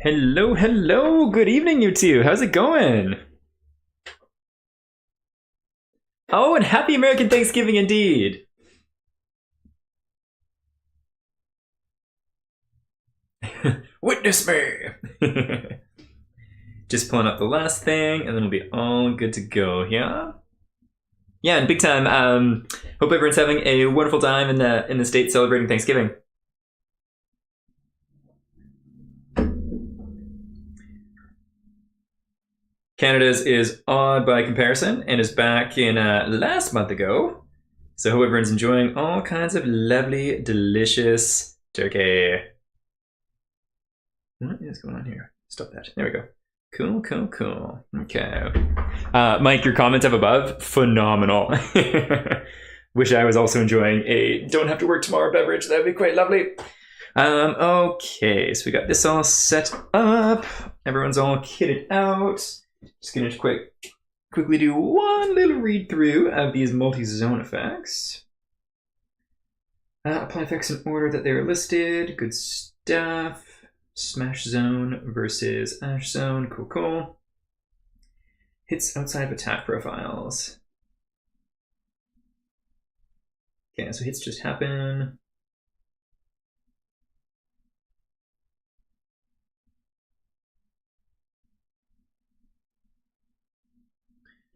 Hello, hello. Good evening, you two. How's it going? Oh, and happy American Thanksgiving indeed. Witness me. Just pulling up the last thing, and then we'll be all good to go. Yeah. Yeah, and big time. Hope everyone's having a wonderful time in the States celebrating Thanksgiving. Canada's is odd by comparison and is back in last month ago. So hope everyone's enjoying all kinds of lovely, delicious turkey. What is going on here? Stop that. There we go. Cool, cool, cool. Okay. Mike, your comments up above, phenomenal. Wish I was also enjoying a don't have to work tomorrow beverage. That'd be quite lovely. Okay, so we got this all set up. Everyone's all kitted out. Just gonna quickly do one little read through of these multi-zone effects. Apply effects in order that they're listed. Good stuff. Smash zone versus ash zone. Cool, cool. Hits outside of attack profiles. Okay, so hits just happen.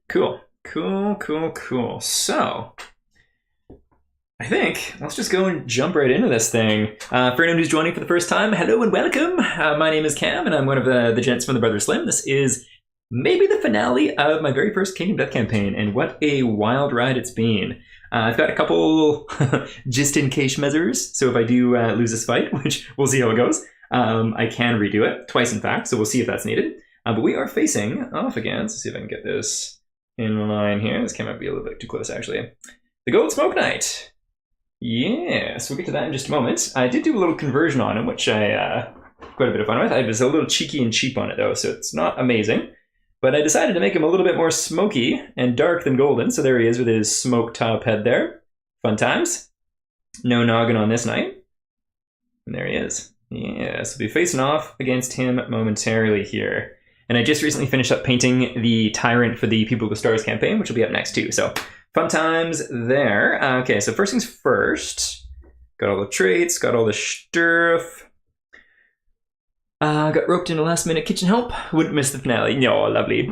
Cool, cool, cool, cool. So, I think let's just go and jump right into this thing. For anyone who's joining for the first time, hello and welcome. My name is Cam, and I'm one of the gents from the Brother Slim. This is maybe the finale of my very first Kingdom Death campaign, and what a wild ride it's been. I've got a couple just-in-case measures, so if I do lose this fight, which we'll see how it goes, I can redo it, twice in fact, so we'll see if that's needed. But we are facing off against, let's see if I can get this in line here. This might be a little bit too close, actually. The Gold Smoke Knight. Yes, we'll get to that in just a moment. I did do a little conversion on him, which I quite a bit of fun with. I was a little cheeky and cheap on it, though, so it's not amazing. But I decided to make him a little bit more smoky and dark than golden. So there he is with his smoke top head there. Fun times. No noggin on this night. And there he is. Yes, we'll be facing off against him momentarily here. And I just recently finished up painting the Tyrant for the People with Stars campaign, which will be up next too. So fun times there. Okay, so first things first. Got all the traits, got all the stuff. Got roped into last minute kitchen help. Wouldn't miss the finale. No, lovely.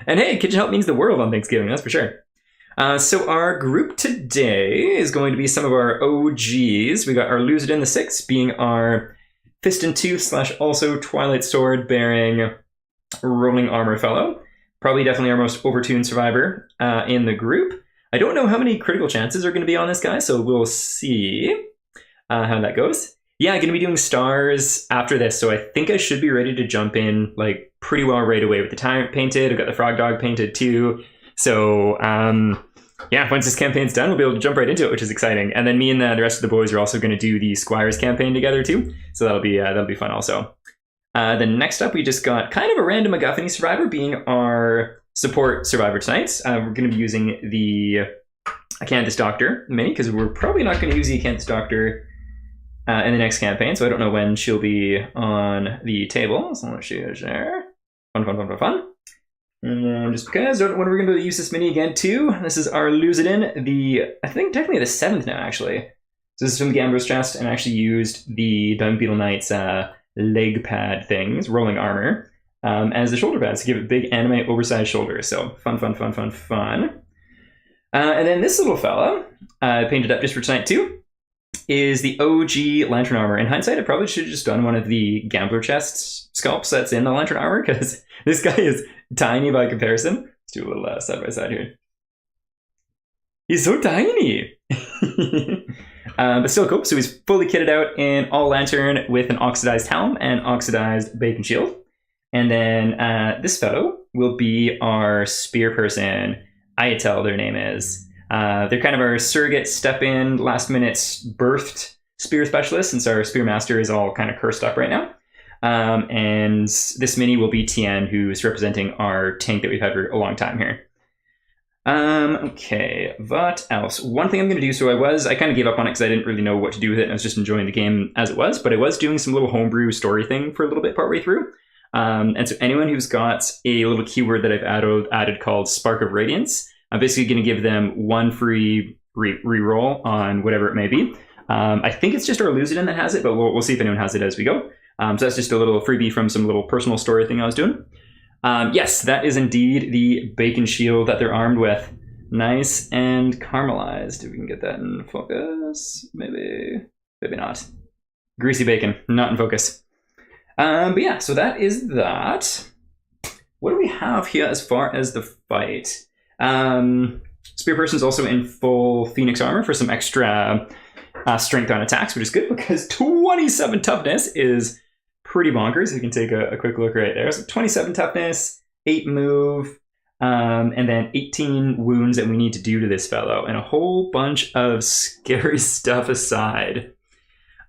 And hey, kitchen help means the world on Thanksgiving, that's for sure. So our group today is going to be some of our OGs. We got our Lucidin the Sixth being our Fist and Tooth / also Twilight Sword bearing Rolling Armor fellow. Probably definitely our most overtuned survivor in the group. I don't know how many critical chances are going to be on this guy, so we'll see how that goes. Yeah, I'm going to be doing stars after this, so I think I should be ready to jump in like pretty well right away with the Tyrant painted. I've got the Frog Dog painted too. So yeah, once this campaign's done, we'll be able to jump right into it, which is exciting. And then me and the rest of the boys are also going to do the Squires campaign together too, so that'll be fun also. Then next up, we just got kind of a random MacGuffin survivor being our support survivor tonight. We're going to be using the Acanthus Doctor mini because we're probably not going to use the Acanthus Doctor in the next campaign, so I don't know when she'll be on the table. So she is there. Fun, fun, fun, fun, fun. And then just because, when are we going to be able to use this mini again too? This is our Lucidin, I think technically the 7th now, actually. So this is from the Gambler's Chest, and I actually used the Dung Beetle Knight's leg pad things, rolling armor, as the shoulder pads to give it big anime oversized shoulders. So fun, fun, fun, fun, fun. And then this little fella, painted up just for tonight too, is the OG Lantern Armor. In hindsight, I probably should have just done one of the Gambler Chests sculpts that's in the Lantern Armor, because this guy is tiny by comparison. Let's do a little side by side here. He's so tiny! But still cool. So he's fully kitted out in all Lantern with an oxidized helm and oxidized bacon shield. And then this fellow will be our spear person. Ayatel, their name is. They're kind of our surrogate step-in, last-minute birthed spear specialist, since our spear master is all kind of cursed up right now. And this mini will be Tien, who's representing our tank that we've had for a long time here. Okay, what else? One thing I'm going to do, so I kind of gave up on it because I didn't really know what to do with it, and I was just enjoying the game as it was, but I was doing some little homebrew story thing for a little bit partway through. And so anyone who's got a little keyword that I've added called Spark of Radiance, I'm basically going to give them one free reroll on whatever it may be. I think it's just our Lucidin that has it, but we'll see if anyone has it as we go. So that's just a little freebie from some little personal story thing I was doing. Yes, that is indeed the bacon shield that they're armed with. Nice and caramelized. If we can get that in focus. Maybe not. Greasy bacon, not in focus. But yeah, so that is that. What do we have here as far as the fight? Spear Person's also in full Phoenix armor for some extra strength on attacks, which is good because 27 toughness is pretty bonkers. You can take a quick look right there. So 27 toughness, 8 move, and then 18 wounds that we need to do to this fellow, and a whole bunch of scary stuff aside.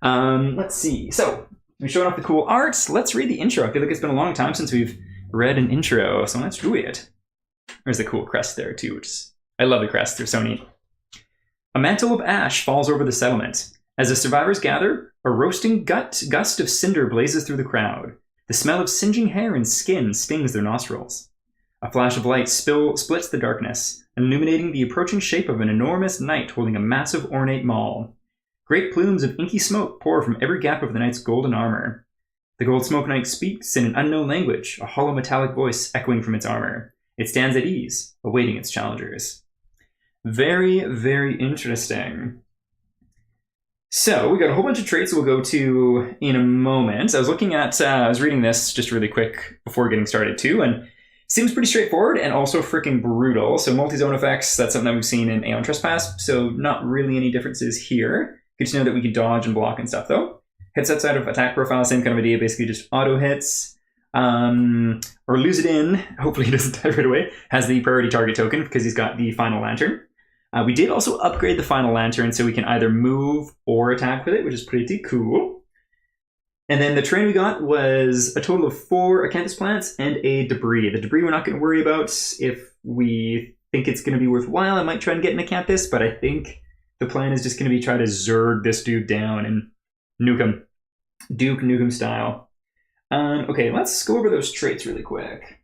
Let's see. So we've shown off the cool art. Let's read the intro. I feel like it's been a long time since we've read an intro, so let's read it. There's the cool crest there too, which is, I love the crest. They're so neat. A mantle of ash falls over the settlement. As the survivors gather, a roasting gust of cinder blazes through the crowd. The smell of singeing hair and skin stings their nostrils. A flash of light splits the darkness, illuminating the approaching shape of an enormous knight holding a massive ornate maul. Great plumes of inky smoke pour from every gap of the knight's golden armor. The gold smoke knight speaks in an unknown language, a hollow metallic voice echoing from its armor. It stands at ease, awaiting its challengers. Very, very interesting. So we got a whole bunch of traits we'll go to in a moment. I was reading this just really quick before getting started too, and it seems pretty straightforward and also freaking brutal. So multi-zone effects, that's something that we've seen in Aeon Trespass, so not really any differences here. Good to know that we can dodge and block and stuff though. Hits outside of attack profile, same kind of idea, basically just auto hits. Or Lucidin, hopefully he doesn't die right away, has the priority target token because he's got the final lantern. We did also upgrade the final lantern so we can either move or attack with it, which is pretty cool. And then the terrain we got was a total of 4 acanthus plants and a debris. The debris we're not going to worry about. If we think it's going to be worthwhile, I might try and get an acanthus, but I think the plan is just going to be try to zerg this dude down and nuke him. Duke Nukem style. Okay, let's go over those traits really quick.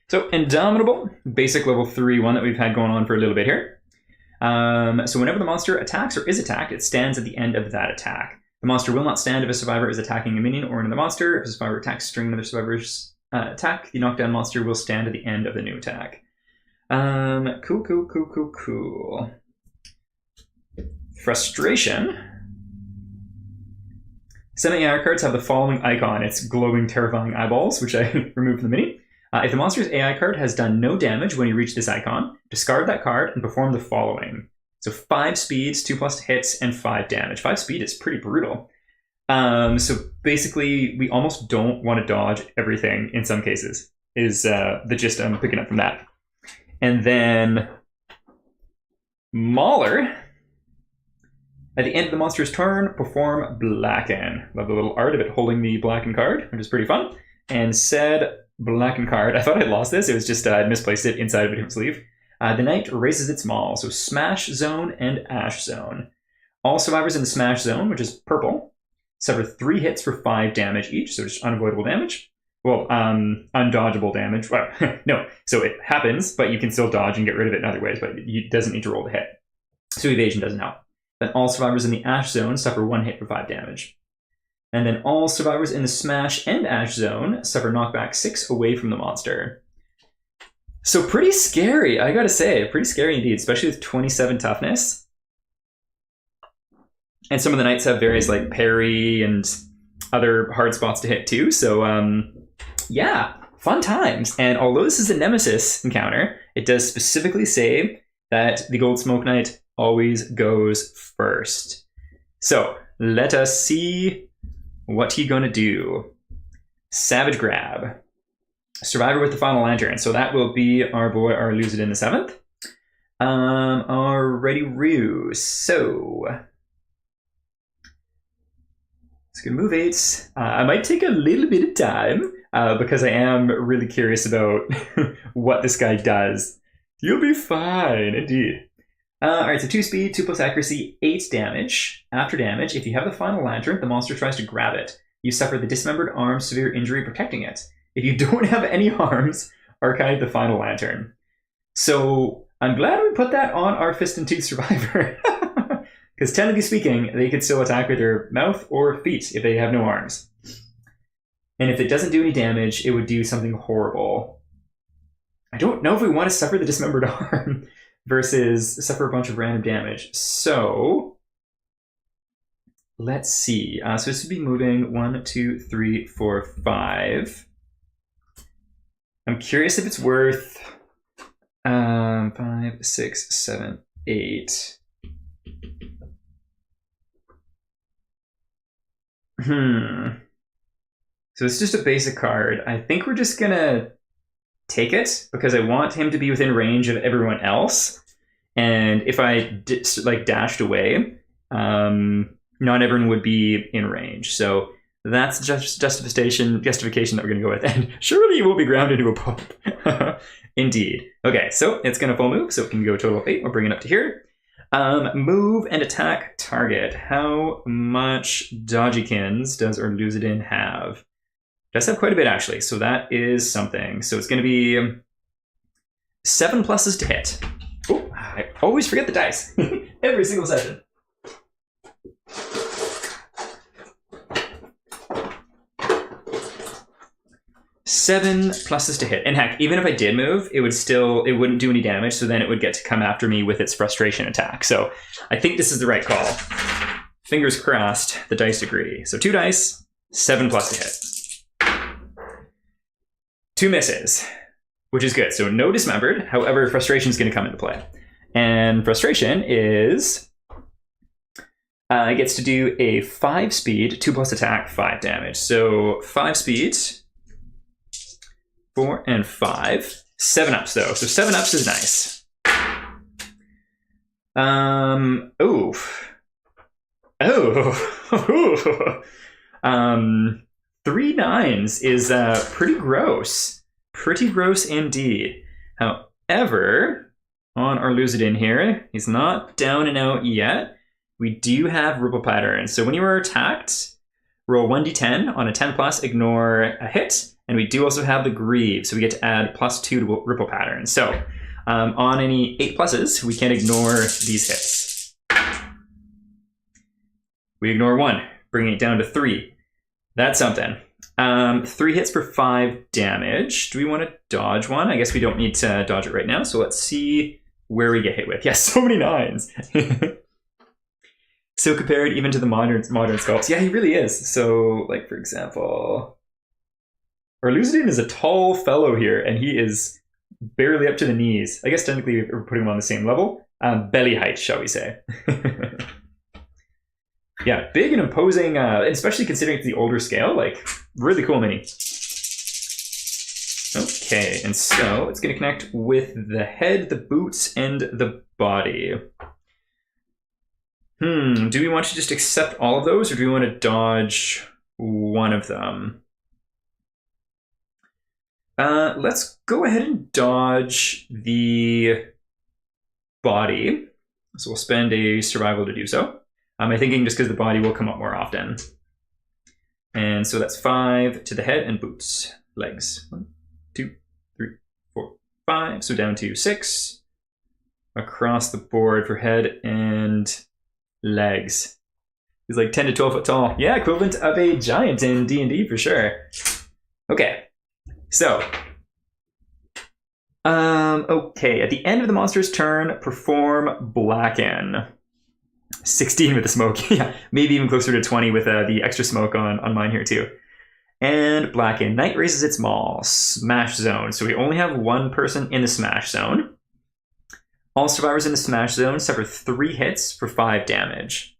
So Indomitable, basic level 3 one that we've had going on for a little bit here. So whenever the monster attacks or is attacked, it stands at the end of that attack. The monster will not stand if a survivor is attacking a minion or another monster. If a survivor attacks during another survivor's attack, the knockdown monster will stand at the end of the new attack. Cool. Frustration. Some AI cards have the following icon. It's glowing, terrifying eyeballs, which I removed from the mini. If the monster's AI card has done no damage when you reach this icon, discard that card and perform the following. So 5 speeds, 2+ hits, and 5 damage. 5 speed is pretty brutal. So basically, we almost don't want to dodge everything in some cases, is the gist I'm picking up from that. And then Mauler. At the end of the monster's turn, perform Blacken. Love the little art of it holding the Blacken card, which is pretty fun. And said Blacken card, I thought I'd lost this. It was just I'd misplaced it inside of a different sleeve. The knight raises its maul, so Smash Zone and Ash Zone. All survivors in the Smash Zone, which is purple, suffer 3 hits for 5 damage each, so just unavoidable damage. Well, undodgeable damage. Well, no, so it happens, but you can still dodge and get rid of it in other ways, but it doesn't need to roll to hit. So evasion doesn't help. Then all survivors in the Ash Zone suffer 1 hit for 5 damage. And then all survivors in the Smash and Ash Zone suffer knockback 6 away from the monster. So pretty scary, I gotta say. Pretty scary indeed, especially with 27 toughness. And some of the knights have various like parry and other hard spots to hit too. So yeah, fun times. And although this is a Nemesis encounter, it does specifically say that the Gold Smoke Knight always goes first. So let us see what he gonna do. Savage Grab. Survivor with the final lantern. So that will be our boy, our Lucidin the 7th. Alrighty, Roo. So let's gonna move 8. I might take a little bit of time because I am really curious about what this guy does. You'll be fine, indeed. All right, so 2 speed, 2 plus accuracy, 8 damage. After damage, if you have the final lantern, the monster tries to grab it. You suffer the dismembered arm severe injury protecting it. If you don't have any arms, archive the final lantern. So I'm glad we put that on our Fist and Tooth survivor. Because technically speaking, they could still attack with their mouth or feet if they have no arms. And if it doesn't do any damage, it would do something horrible. I don't know if we want to suffer the dismembered arm versus suffer a bunch of random damage. So let's see. So this would be moving 1, 2, 3, 4, 5. I'm curious if it's worth 5, 6, 7, 8. So it's just a basic card. I think we're just gonna take it because I want him to be within range of everyone else. And if I dashed away, not everyone would be in range. So that's just justification that we're gonna go with. And surely you will be grounded to a pulp. Indeed. Okay, so it's gonna full move, so it can go total of 8. We'll bring it up to here. Move and attack target. How much Dodgykins does our Luzidin have? Does have quite a bit, actually, so that is something. So it's going to be 7 pluses to hit. Oh, I always forget the dice. Every single session. Seven pluses to hit. And heck, even if I did move, it wouldn't do any damage, so then it would get to come after me with its frustration attack. So I think this is the right call. Fingers crossed, the dice agree. So 2 dice, 7 plus to hit. 2 misses, which is good. So no dismembered. However, frustration is going to come into play. And frustration is... it gets to do a 5 speed, 2 plus attack, 5 damage. So 5 speed... 4 and 5. 7 ups though. So 7 ups is nice. Oh. 3 9s is pretty gross. Pretty gross indeed. However, on our Luzidin here, he's not down and out yet. We do have ripple patterns. So when you are attacked, roll 1d10 on a 10 plus, ignore a hit. And we do also have the Grieve, so we get to add +2 to ripple patterns. So on any 8 pluses, we can ignore these hits. We ignore 1, bringing it down to 3. That's something. 3 hits for 5 damage. Do we want to dodge one? I guess we don't need to dodge it right now. So let's see where we get hit with. Yes, so many 9s. So compared even to the modern sculpts. Yeah, he really is. So like, for example... Our Luzidin is a tall fellow here, and he is barely up to the knees. I guess technically we're putting him on the same level. Belly height, shall we say. Yeah, big and imposing, especially considering it's the older scale. Like, really cool mini. Okay, and so it's going to connect with the head, the boots, and the body. Do we want to just accept all of those, or do we want to dodge one of them? Let's go ahead and dodge the body. So we'll spend a survival to do so. I'm thinking just because the body will come up more often. And so that's 5 to the head and boots. Legs. 1, 2, 3, 4, 5. So down to 6. Across the board for head and legs. He's like 10 to 12 foot tall. Yeah, equivalent of a giant in D&D for sure. Okay. So, okay, at the end of the monster's turn, perform Blacken. 16 with the smoke, yeah, maybe even closer to 20 with the extra smoke on mine here too. And Blacken, Knight raises its maul, smash zone. So we only have 1 person in the smash zone. All survivors in the smash zone suffer 3 hits for 5 damage.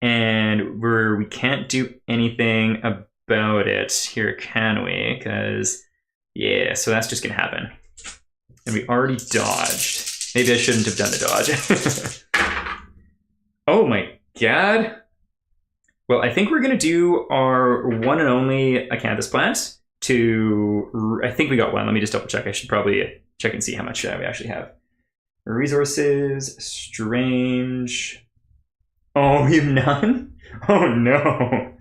And we can't do anything about it here, can we? Because, yeah, so that's just going to happen. And we already dodged. Maybe I shouldn't have done the dodge. Oh my god. Well, I think we're going to do our one and only acanthus plant to... I think we got one. Let me just double check. I should probably check and see how much we actually have. Resources, strange... Oh, we have none? Oh, no.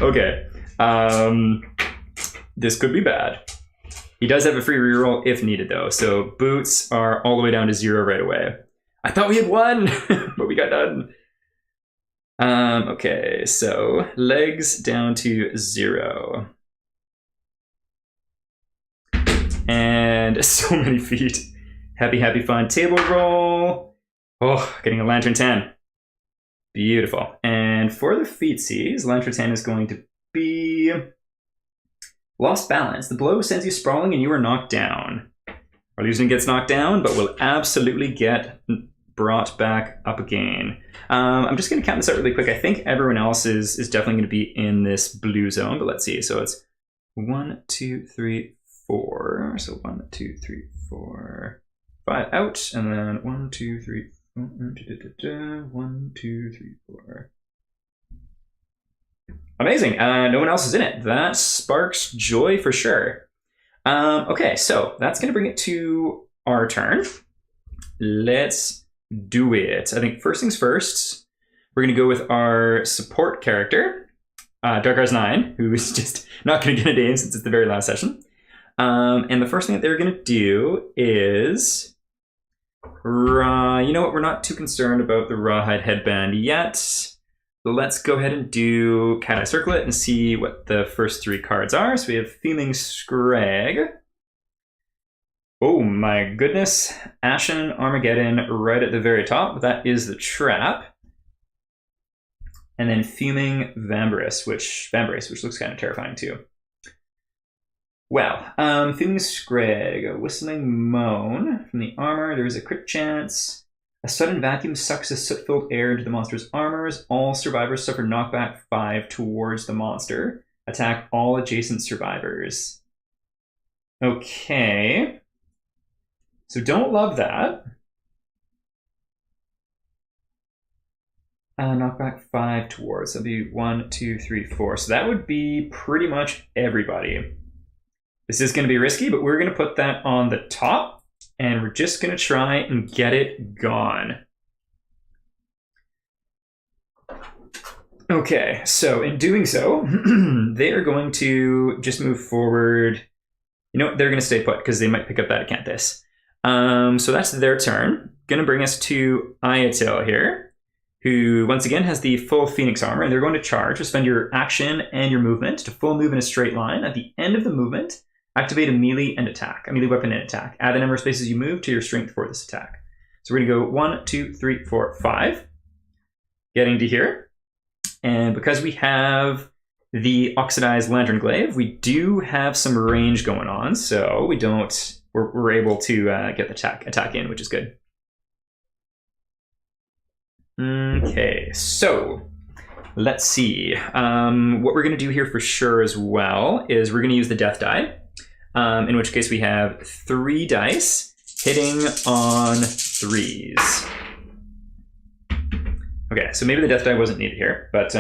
Okay. This could be bad. He does have a free reroll if needed, though. So boots are all the way down to 0 right away. I thought we had 1, but we got none. Okay, so legs down to 0. And so many feet. Happy, happy, fun. Table roll. Oh, getting a lantern 10. Beautiful. And for the feetsies, lantern 10 is going to be... Lost balance. The blow sends you sprawling and you are knocked down. Our illusion gets knocked down, but will absolutely get brought back up again. I'm just going to count this out really quick. I think everyone else is definitely going to be in this blue zone, but let's see. So it's 1, 2, 3, 4. So 1, 2, 3, 4, 5 out, and then 1, 2, 3, 4, 1, 2, 3, 4. Amazing. No one else is in it. That sparks joy for sure. Okay, so that's going to bring it to our turn. Let's do it. I think first things first, we're going to go with our support character, Darkar's 9, who is just not going to get a name since it's the very last session. And the first thing that they're going to do is... you know what? We're not too concerned about the Rawhide Headband yet. Let's go ahead and do Cat Eye Circlet and see what the first 3 cards are. So we have Fuming Scrag. Oh my goodness. Ashen Armageddon right at the very top. That is the trap. And then Fuming Vambrace, which looks kind of terrifying too. Well, Fuming Scrag, a Whistling Moan from the armor. There is a crit chance. A sudden vacuum sucks the soot-filled air into the monster's armors. All survivors suffer knockback 5 towards the monster. Attack all adjacent survivors. Okay. So don't love that. Knockback 5 towards. That'd be 1, 2, 3, 4. So that would be pretty much everybody. This is going to be risky, but we're going to put that on the top. And we're just going to try and get it gone. Okay, so in doing so, they are going to just move forward. You know what? They're going to stay put because they might pick up that acanthus. So that's their turn. Going to bring us to Ayatil here, who once again has the full Phoenix armor. And they're going to charge. Spend your action and your movement to full move in a straight line. At the end of the movement, activate a melee and attack, a melee weapon and attack. Add the number of spaces you move to your strength for this attack. So we're going to go 1, 2, 3, 4, 5. Getting to here. And because we have the Oxidized Lantern Glaive, we do have some range going on. So we're able to get the attack in, which is good. Okay, so let's see. What we're going to do here for sure as well is we're going to use the death die. In which case we have 3 dice hitting on 3s. Okay, so maybe the death die wasn't needed here, but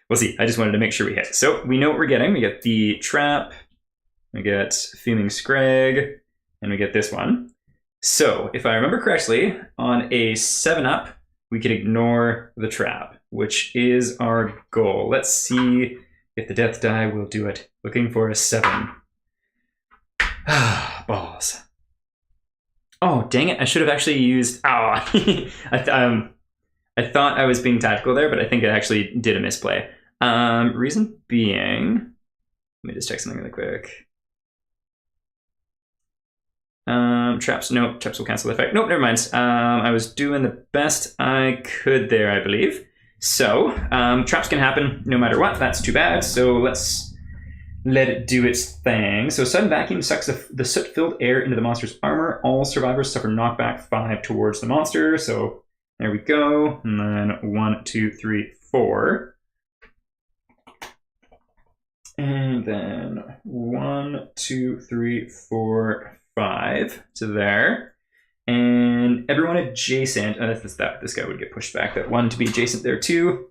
we'll see. I just wanted to make sure we hit. So we know what we're getting. We get the trap, we get Fuming Scrag, and we get this one. So if I remember correctly, on a 7-up, we could ignore the trap, which is our goal. Let's see if the death die will do it. Looking for a 7. Balls. Oh, dang it. I should have actually used... I thought I was being tactical there, but I think I actually did a misplay. Reason being... Let me just check something really quick. Traps. Nope. Traps will cancel the effect. Nope, never mind. I was doing the best I could there, I believe. So, traps can happen no matter what. That's too bad. So let's let it do its thing. So sudden vacuum sucks the soot-filled air into the monster's armor. All survivors suffer knockback 5 towards the monster. So there we go. And then 1, 2, 3, 4. And then 1, 2, 3, 4, 5 to there. And everyone adjacent, this guy would get pushed back, that one to be adjacent there too.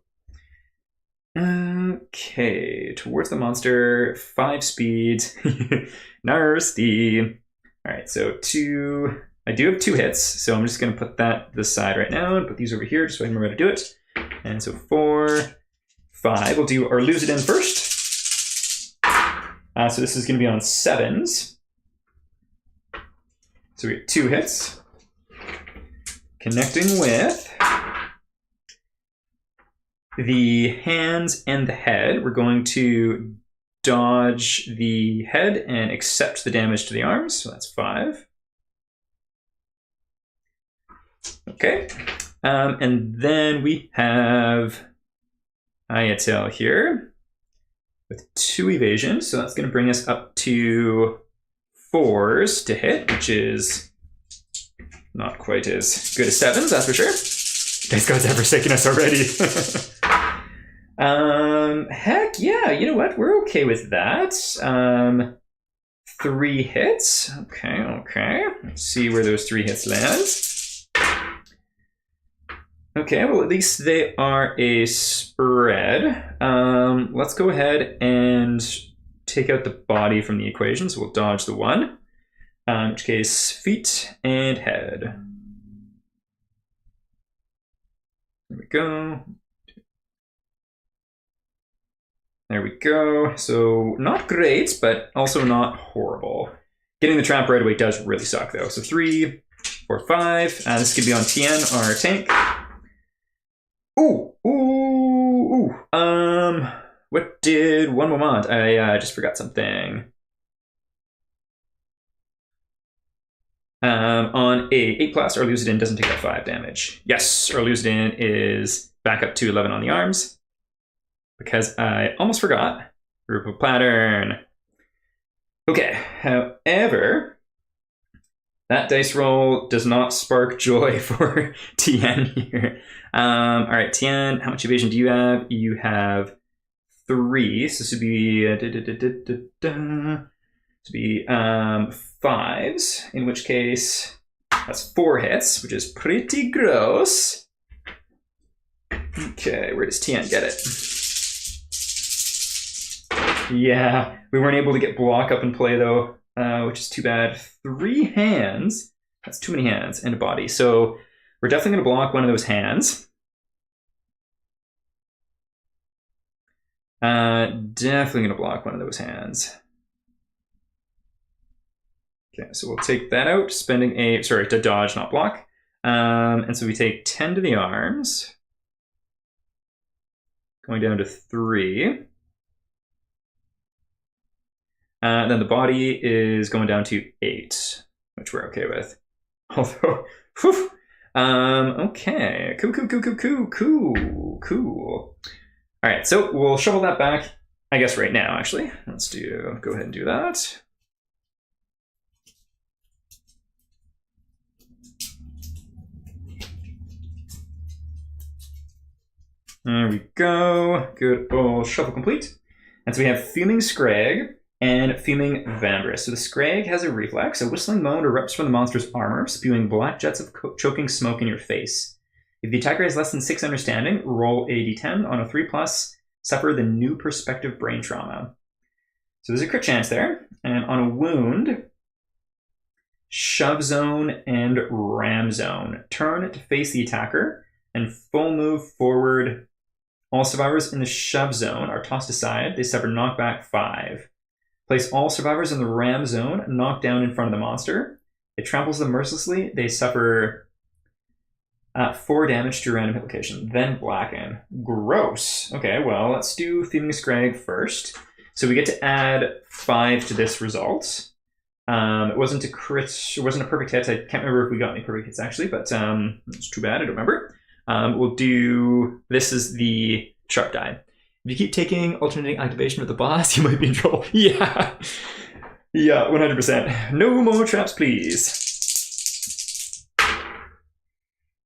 Okay, towards the monster, 5 speed. Nasty. All right, so 2. I do have 2 hits, so I'm just going to put that to the side right now and put these over here just so I remember how to do it. And so 4, 5. We'll do our lose it in first. So this is going to be on 7s. So we get 2 hits. Connecting with the hands and the head. We're going to dodge the head and accept the damage to the arms. So that's 5. Okay. And then we have Ayatel here with 2 evasion. So that's going to bring us up to 4s to hit, which is not quite as good as 7s, that's for sure. Thanks God's ever forsaken us already. Heck yeah, you know what? We're okay with that. 3 hits. Okay. Let's see where those 3 hits land. Okay, well, at least they are a spread. Let's go ahead and take out the body from the equation. So we'll dodge the 1. In which case, feet and head. There we go. There we go. So not great, but also not horrible. Getting the trap right away does really suck, though. So 3, 4, 5. This could be on Tien, our tank. Ooh. What did... One moment. I just forgot something. On a 8 plus, our Lucidin doesn't take that 5 damage. Yes, our Lucidin is back up to 11 on the arms. Because I almost forgot. Group of pattern. Okay, however, that dice roll does not spark joy for Tien here. All right, Tien, how much evasion do you have? You have 3, so this would be... to be 5s, in which case that's 4 hits, which is pretty gross. Okay, where does Tien get it? Yeah, we weren't able to get block up in play though, which is too bad. 3 hands, that's too many hands, and a body. So we're definitely going to block one of those hands. Definitely going to block one of those hands. Okay, so we'll take that out, spending a, sorry, to dodge, not block. And so we take 10 to the arms. Going down to 3. Then the body is going down to 8, which we're okay with. Although, whew, okay, cool. All right, so we'll shovel that back, I guess right now, actually. Let's go ahead and do that. There we go. Good old shuffle complete. And so we have Fuming Scrag and Fuming Vambrace. So the Scrag has a reflex. A whistling moan erupts from the monster's armor, spewing black jets of choking smoke in your face. If the attacker has less than 6 understanding, roll a d10. On a 3+, suffer the new perspective brain trauma. So there's a crit chance there. And on a wound, shove zone and ram zone. Turn to face the attacker and full move forward. All survivors in the shove zone are tossed aside. They suffer knockback 5. Place all survivors in the ram zone, knocked down in front of the monster. It tramples them mercilessly. They suffer 4 damage to random hit location, then blacken. Gross. Okay, well, let's do Fuming Scrag first. So we get to add 5 to this result. It wasn't a crit, it wasn't a perfect hit. I can't remember if we got any perfect hits actually, but it's too bad, I don't remember. We'll do, this is the sharp die. If you keep taking alternating activation with the boss, you might be in trouble. Yeah, 100%. No more traps, please.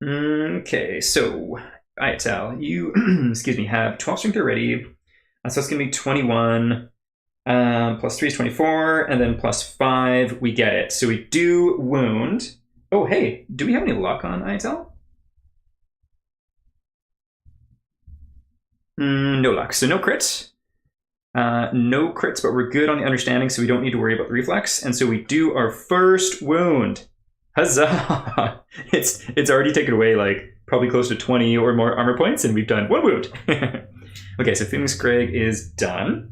Okay, so Ayatel, you, excuse me, have 12 strength already. So it's going to be 21, plus 3 is 24, and then plus 5, we get it. So we do wound. Oh, hey, do we have any luck on ITEL? No luck, so no crits. No crits, but we're good on the understanding, so we don't need to worry about the reflex. And so we do our first wound. Huzzah! It's already taken away like probably close to 20 or more armor points, and we've done 1 wound. Okay, so Fuming Scrag is done.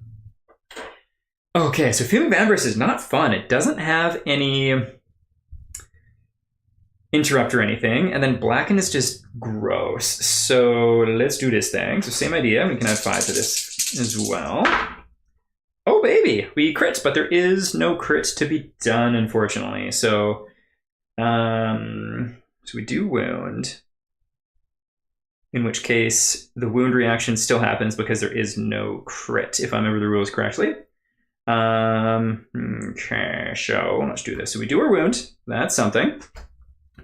Okay, so Fuming Vambrace is not fun. It doesn't have any interrupt or anything, and then Blacken is just gross. So let's do this thing. So same idea, we can add 5 to this as well. Oh baby, we crit, but there is no crit to be done, unfortunately. So, so we do wound, in which case the wound reaction still happens because there is no crit, if I remember the rules correctly. Okay, so let's do this. So we do our wound, that's something.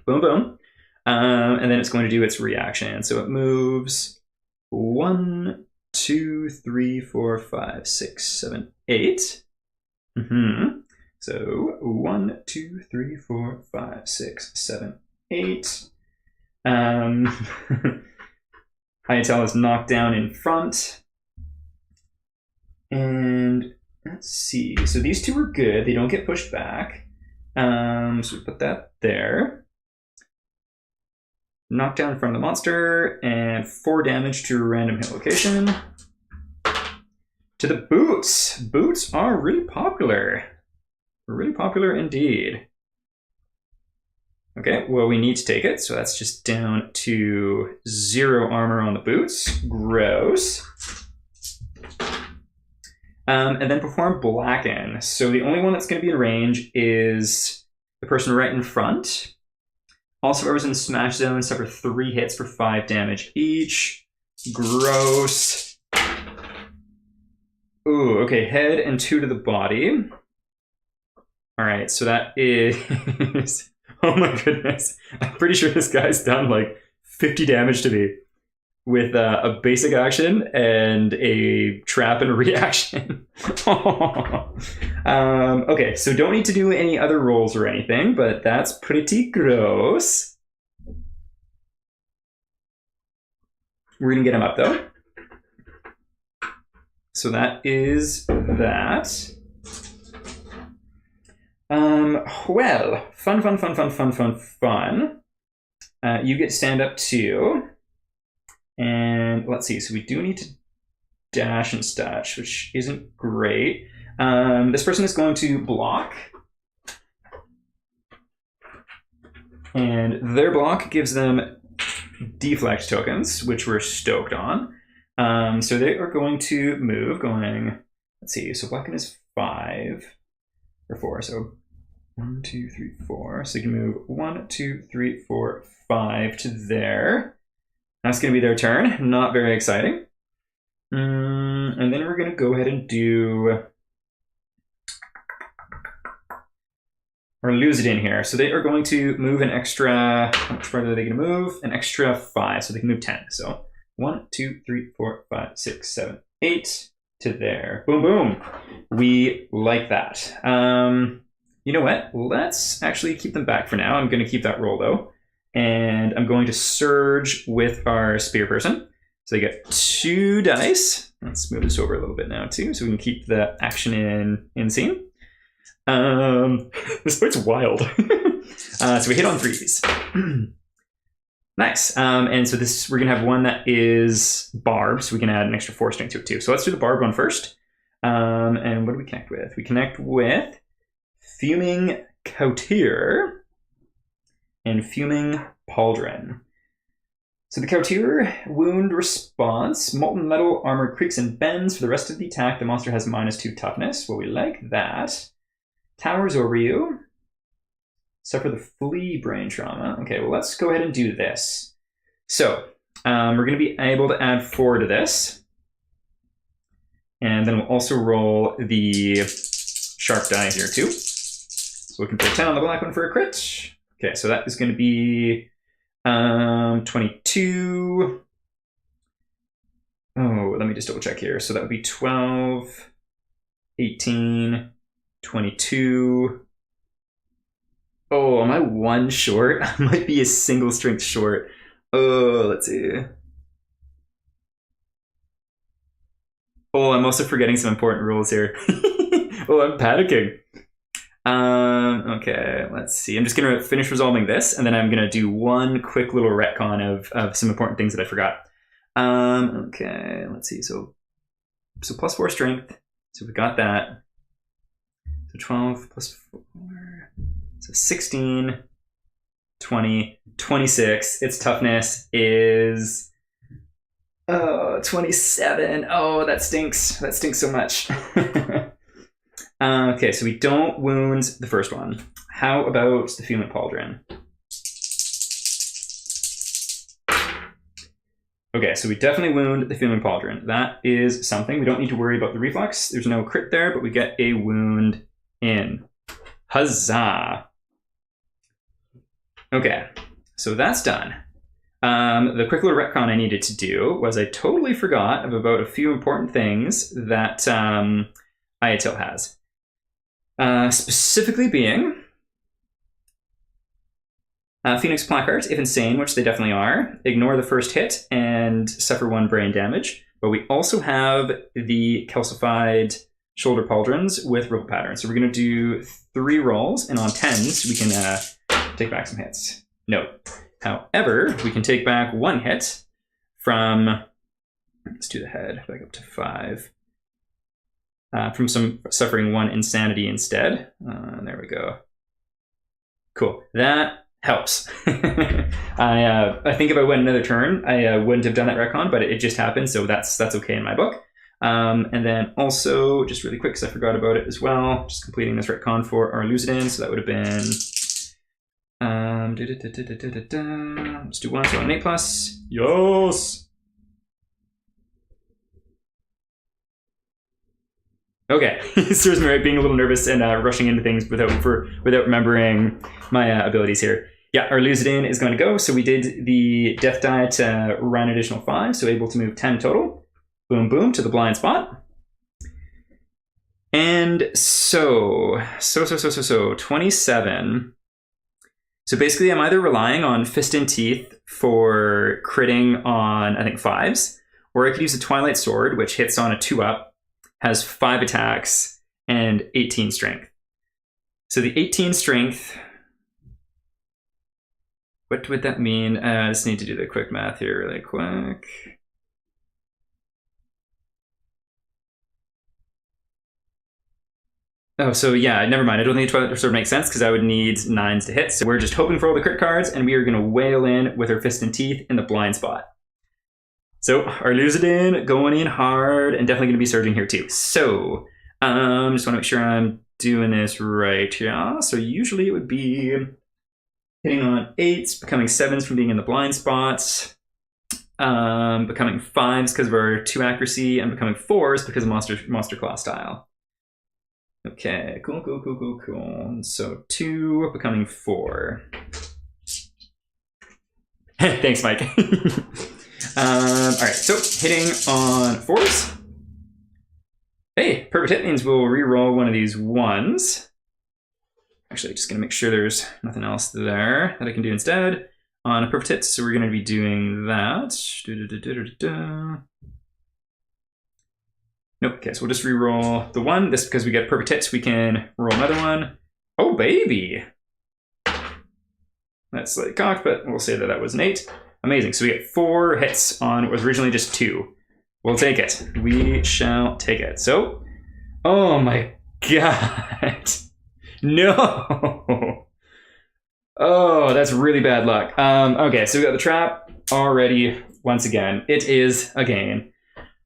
Boom, boom. And then it's going to do its reaction. So it moves 1, 2, 3, 4, 5, 6, 7, 8. So 1, 2, 3, 4, 5, 6, 7, 8. ITEL is knocked down in front. And let's see. So these two are good. They don't get pushed back. So we put that there. Knock down in front of the monster, and 4 damage to a random hit location. To the boots. Boots are really popular. Really popular indeed. Okay, well, we need to take it, so that's just down to 0 armor on the boots. Gross. And then perform Blacken. So the only one that's going to be in range is the person right in front. Also, whoever's in the smash zone suffer 3 hits for 5 damage each. Gross. Ooh, okay, head and 2 to the body. All right, so that is... Oh my goodness. I'm pretty sure this guy's done like 50 damage to me with a basic action and a trap and a reaction. Okay, so don't need to do any other rolls or anything, but that's pretty gross. We're gonna get him up though. So that is that. Well, fun. You get to stand up too. And let's see, so we do need to dash and stash, which isn't great. This person is going to block. And their block gives them deflect tokens, which we're stoked on. So they are going to move, going, let's see, so Blacken is 5 or 4, so 1, 2, 3, 4. So you can move 1, 2, 3, 4, 5 to there. That's going to be their turn. Not very exciting. And then we're going to go ahead and do... Or lose it in here. So they are going to move an extra... How much farther are they going to move? An extra 5. So they can move 10. So 1, 2, 3, 4, 5, 6, 7, 8 to there. Boom, boom. We like that. You know what? Let's actually keep them back for now. I'm going to keep that roll, though. And I'm going to surge with our spear person. So they get 2 dice. Let's move this over a little bit now, too, so we can keep the action in scene. This part's wild. So we hit on 3s. Nice. And so this, we're going to have one that is barbed, so we can add an extra 4 strength to it, too. So let's do the barbed one first. And what do we connect with? We connect with Fuming Coutier and Fuming Pauldron. So the Coutier wound response, molten metal armor creaks and bends. For the rest of the attack, the monster has -2 toughness. Well, we like that. Towers over you. Suffer the flea brain trauma. Okay, well, let's go ahead and do this. So we're going to be able to add 4 to this. And then we'll also roll the sharp die here too. So looking for a 10 on the black one for a crit. Okay, so that is going to be 22. Oh, let me just double check here. So that would be 12, 18, 22. Oh, am I one short? I might be a single strength short. Oh, let's see. Oh, I'm also forgetting some important rules here. Oh, I'm panicking. Okay, let's see. I'm just gonna finish resolving this, and then I'm gonna do one quick little retcon of some important things that I forgot. Okay, let's see. So +4 strength. So we got that. So 12 plus 4. So 16, 20, 26. Its toughness is 27. Oh, that stinks. That stinks so much. Okay, so we don't wound the first one. How about the Fuming Pauldron? Okay, so we definitely wound the Fuming Pauldron. That is something. We don't need to worry about the reflex. There's no crit there, but we get a wound in. Huzzah! Okay, so that's done. The quick little retcon I needed to do was I totally forgot about a few important things that Ayatil has. Specifically being Phoenix Placard, if insane, which they definitely are, ignore the first hit and suffer 1 brain damage. But we also have the calcified shoulder pauldrons with ripple pattern. So we're going to do 3 rolls, and on 10s we can take back some hits. No. However, we can take back 1 hit from, let's do the head, back up to 5. From some suffering 1 insanity instead. There we go. Cool. That helps. I think if I went another turn, I wouldn't have done that retcon, but it just happened, so that's okay in my book. And then also, just really quick, because I forgot about it as well, just completing this retcon for our Lucidin, so that would have been... let's do 1, so an 8+. Yes! Okay, serves me right being a little nervous and rushing into things without remembering my abilities here. Yeah, our Lucidin is going to go. So we did the Death Diet run additional 5, so able to move 10 total. Boom, boom, to the blind spot. And so 27. So basically I'm either relying on Fist and Teeth for critting on, I think, 5s, or I could use a Twilight Sword, which hits on a 2-up, has 5 attacks and 18 strength. So the 18 strength, what would that mean? I just need to do the quick math here really quick. Oh, so yeah, never mind. I don't think Twilight Sword makes sense because I would need 9s to hit. So we're just hoping for all the crit cards, and we are going to wail in with our Fist and Teeth in the blind spot. So our Lucidin going in hard and definitely going to be surging here too. So just want to make sure I'm doing this right. Yeah. So usually it would be hitting on 8s, becoming 7s from being in the blind spots, becoming 5s because of our 2 accuracy, and becoming 4s because of monster class style. Okay, cool. So 2 becoming 4. Thanks, Mike. All right, so hitting on 4s. Hey, perfect hit means we'll re-roll one of these 1s. Actually, just gonna make sure there's nothing else there that I can do instead. On a perfect hit, so we're gonna be doing that. Nope, okay, so we'll just re-roll the 1. This because we get perfect hits, we can roll another one. Oh, baby! That's slightly cocked, but we'll say that was an 8. Amazing. So we get 4 hits on what was originally just 2. We'll take it. We shall take it. So, oh my god. No. Oh, that's really bad luck. Okay, so we got the trap already. Once again, it is again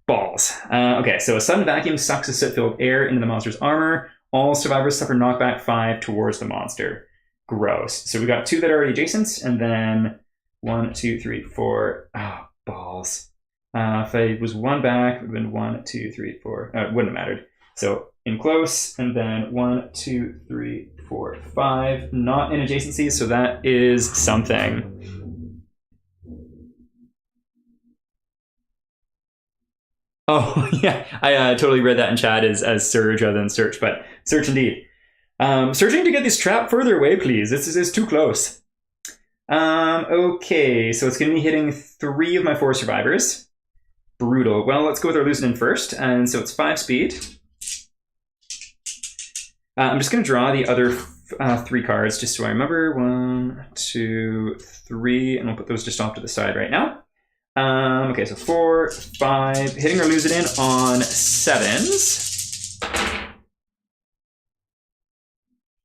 balls. Okay, so a sudden vacuum sucks a soot-filled air into the monster's armor. All survivors suffer knockback 5 towards the monster. Gross. So we got 2 that are already adjacent, and then 1, 2, 3, 4. Oh, balls. If I was 1 back, it would have been 1, 2, 3, 4. It wouldn't have mattered. So in close, and then 1, 2, 3, 4, 5. Not in adjacency, so that is something. Oh, yeah. I totally read that in chat as Surge rather than Search, but Search indeed. Searching to get this trap further away, please. This is too close. Okay, so it's going to be hitting 3 of my 4 survivors. Brutal. Well, let's go with our Lucidin first. And so it's 5 speed. I'm just going to draw the other 3 cards just so I remember. 1, 2, 3. And we'll put those just off to the side right now. Okay, so 4, 5. Hitting our Lucidin on 7s.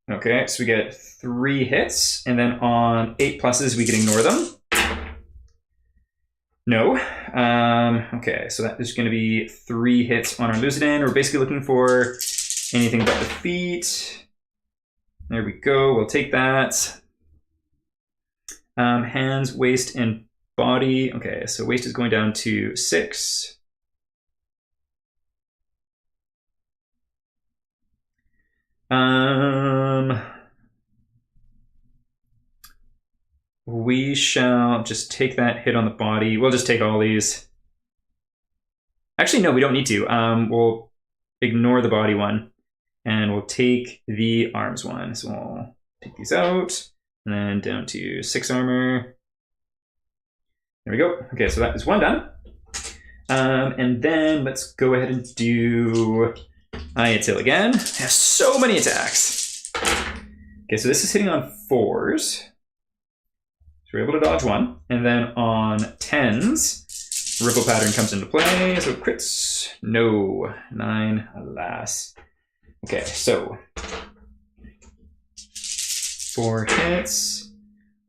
Okay, so we get 3 hits, and then on 8 pluses, we can ignore them. No. Okay, so that is going to be 3 hits on our Lucidin. We're basically looking for anything but defeat. There we go, we'll take that. Hands, waist, and body. Okay, so waist is going down to 6. We shall just take that hit on the body. We'll just take all these. Actually, no, we don't need to. We'll ignore the body one, and we'll take the arms one. So we'll take these out, and then down to 6 armor. There we go. Okay, so that is 1 done. And then let's go ahead and do Ayatil again. It has so many attacks. Okay, so this is hitting on 4s. So we're able to dodge 1. And then on 10s, Ripple Pattern comes into play. So crits, no. 9, alas. Okay, so 4 hits.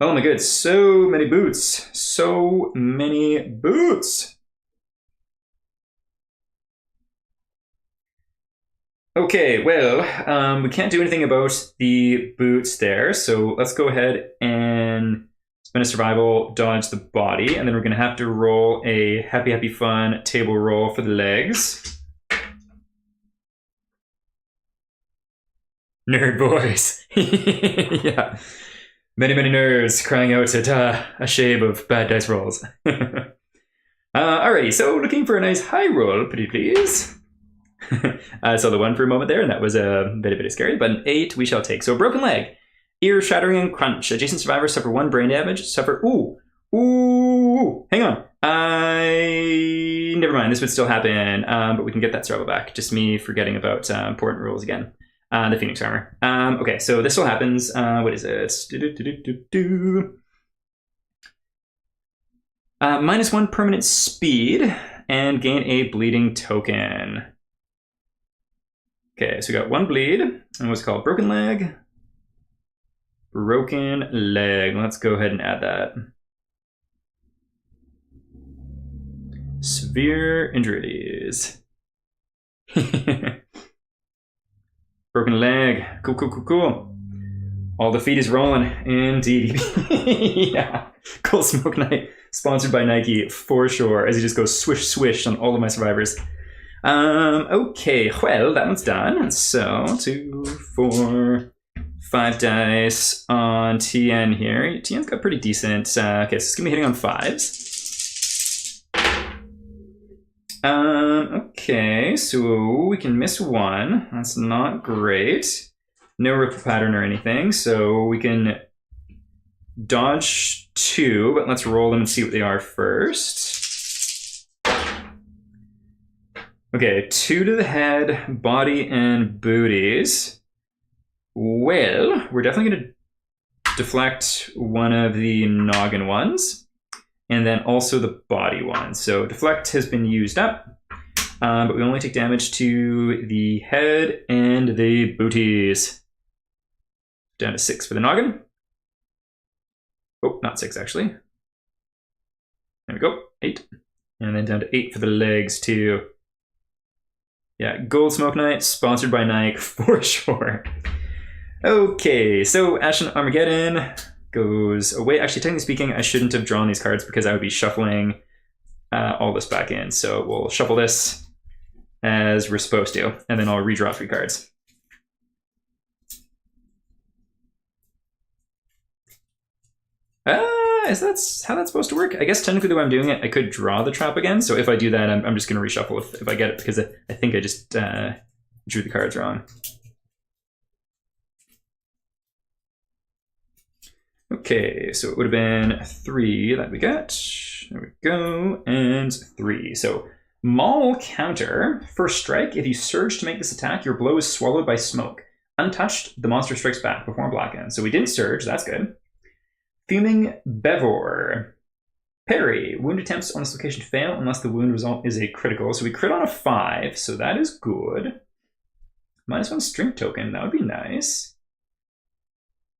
Oh my god, so many boots. So many boots. Okay, well, we can't do anything about the boots there, so let's go ahead and spin a survival, dodge the body, and then we're going to have to roll a happy, happy, fun table roll for the legs. Nerd boys. Yeah. Many, many nerds crying out at a shame of bad dice rolls. Alrighty, so looking for a nice high roll, pretty please. I saw the 1 for a moment there, and that was a bit scary, but an 8 we shall take. So broken leg, ear shattering and crunch. Adjacent survivors suffer 1 brain damage. Suffer. Ooh. Hang on. Never mind. This would still happen, but we can get that survival back. Just me forgetting about important rules again. The Phoenix armor. Okay, so this still happens. What is it? -1 permanent speed and gain a bleeding token. Okay, so we got 1 bleed, and what's it called? Broken leg. Broken leg. Let's go ahead and add that. Severe injuries. Broken leg. Cool. All the feet is rolling. Indeed. Yeah. Cool Smoke Night. Sponsored by Nike, for sure, as he just goes swish, swish on all of my survivors. Okay, well, that one's done. So, 2, 4, 5 dice on TN here. TN's got pretty decent. Okay, so it's going to be hitting on 5s. Okay, so we can miss 1. That's not great. No ripple pattern or anything, so we can dodge 2, but let's roll them and see what they are first. Okay, 2 to the head, body, and booties. Well, we're definitely going to deflect one of the noggin ones, and then also the body one. So deflect has been used up, but we only take damage to the head and the booties. Down to 6 for the noggin. Oh, not 6 actually. There we go, 8. And then down to 8 for the legs too. Yeah, Gold Smoke Night, sponsored by Nike, for sure. Okay, so Ashen Armageddon goes away. Actually, technically speaking, I shouldn't have drawn these cards because I would be shuffling all this back in. So we'll shuffle this as we're supposed to, and then I'll redraw 3 cards. Is that how that's supposed to work? I guess technically the way I'm doing it, I could draw the trap again. So if I do that, I'm just going to reshuffle if I get it, because I think I just drew the cards wrong. Okay, so it would have been 3 that we got. There we go, and 3. So Maul counter. First strike, if you surge to make this attack, your blow is swallowed by smoke. Untouched, the monster strikes back before blackened. So we didn't surge, that's good. Fuming Bevor. Parry. Wound attempts on this location fail unless the wound result is a critical. So we crit on a 5, so that is good. -1 strength token, that would be nice.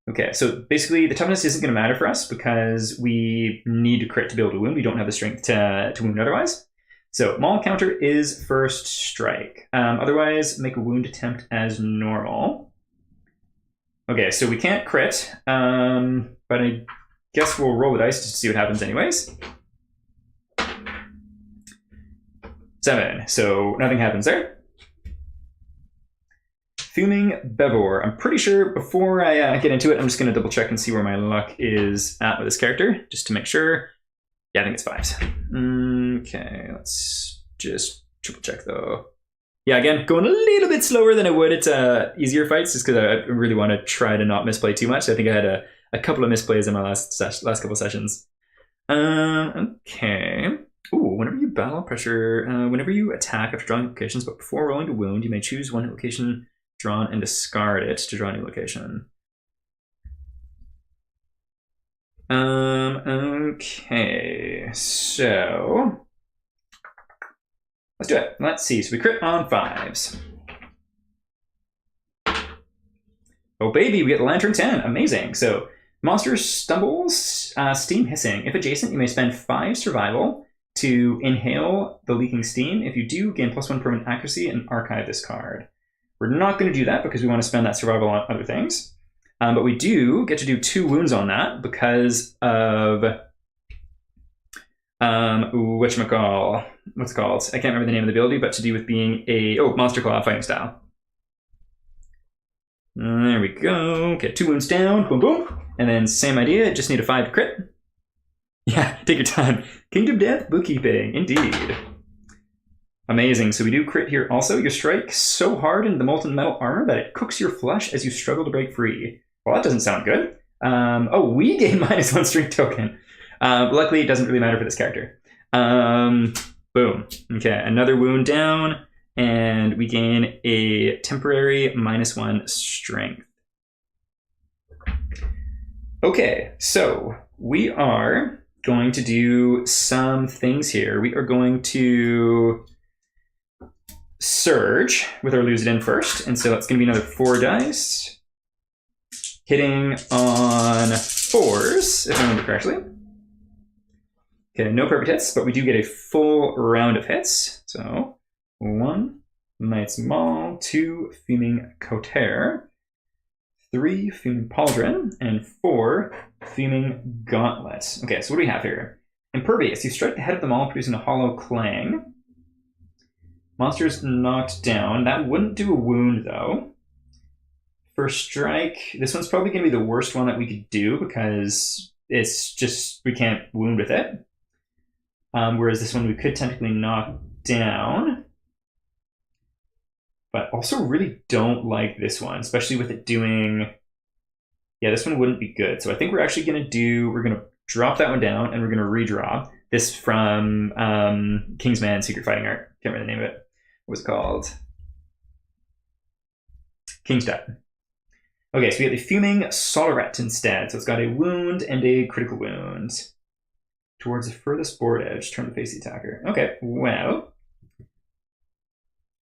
Okay, so basically the toughness isn't going to matter for us because we need to crit to be able to wound. We don't have the strength to wound otherwise. So Maul counter is first strike. Otherwise, make a wound attempt as normal. Okay, so we can't crit, but I guess we'll roll the dice just to see what happens anyways. 7, so nothing happens there. Fuming Bevor. I'm pretty sure before I get into it, I'm just going to double check and see where my luck is at with this character, just to make sure. Yeah, I think it's 5s. Okay, let's just triple check though. Yeah, again, going a little bit slower than I would at easier fights, just because I really want to try to not misplay too much. I think I had a couple of misplays in my last couple of sessions. Okay. Ooh, whenever you battle pressure, whenever you attack after drawing locations, but before rolling to wound, you may choose one location drawn and discard it to draw a new location. Okay, so let's do it. Let's see. So we crit on 5s. Oh baby, we get the Lantern 10. Amazing. So monster stumbles, steam hissing. If adjacent, you may spend 5 survival to inhale the leaking steam. If you do, gain +1 permanent accuracy and archive this card. We're not going to do that because we want to spend that survival on other things. But we do get to do 2 wounds on that because of whatchamacall. What's it called? I can't remember the name of the ability, but to do with being a Monster Claw fighting style. There we go. Get 2 wounds down. Boom, boom. And then same idea. Just need a 5 to crit. Yeah, take your time. Kingdom Death Bookkeeping. Indeed. Amazing. So we do crit here also. You strike so hard into the molten metal armor that it cooks your flesh as you struggle to break free. Well, that doesn't sound good. We gain -1 strength token. Luckily, it doesn't really matter for this character. Boom. Okay, another wound down, and we gain a temporary -1 strength. Okay, so we are going to do some things here. We are going to surge with our lose it in first, and so that's going to be another 4 dice. Hitting on 4s, if I remember correctly. Okay, no perfect hits, but we do get a full round of hits. So 1, Knight's Maul, 2, Fuming Coter, 3, Fuming Pauldron, and 4, Fuming Gauntlet. Okay, so what do we have here? Impervious. You strike the head of the maul, producing a hollow clang. Monster's knocked down. That wouldn't do a wound, though. First strike. This one's probably going to be the worst one that we could do because it's just, we can't wound with it. Whereas this one we could technically knock down. But also really don't like this one, especially with it doing... Yeah, this one wouldn't be good. So I think we're actually going to do... We're going to drop that one down, and we're going to redraw. This from Kingsman Secret Fighting Art. Can't remember the name of it. What was it called? Kingstep. Okay, so we have the Fuming Soleret instead. So it's got a wound and a critical wound. Towards the furthest board edge, turn to face the attacker. Okay, well.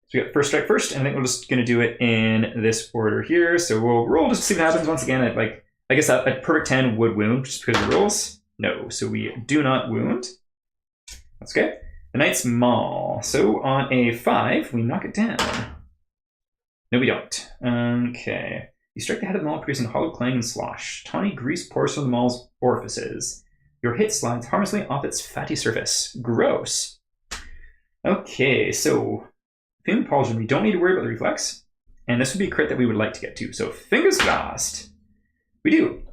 So we got first strike first, and I think we're just going to do it in this order here. So we'll roll just to see what happens. Once again, I guess a perfect 10 would wound just because of the rolls. No, so we do not wound. That's okay. The Knight's Maul. So on a 5, we knock it down. No, we don't. Okay. You strike the head of the maul, producing a hollow clang and slosh. Tawny grease pours from the maul's orifices. Your hit slides harmlessly off its fatty surface. Gross. Okay, so Fuming Pauldron, we don't need to worry about the reflex. And this would be a crit that we would like to get to. So fingers crossed. We do.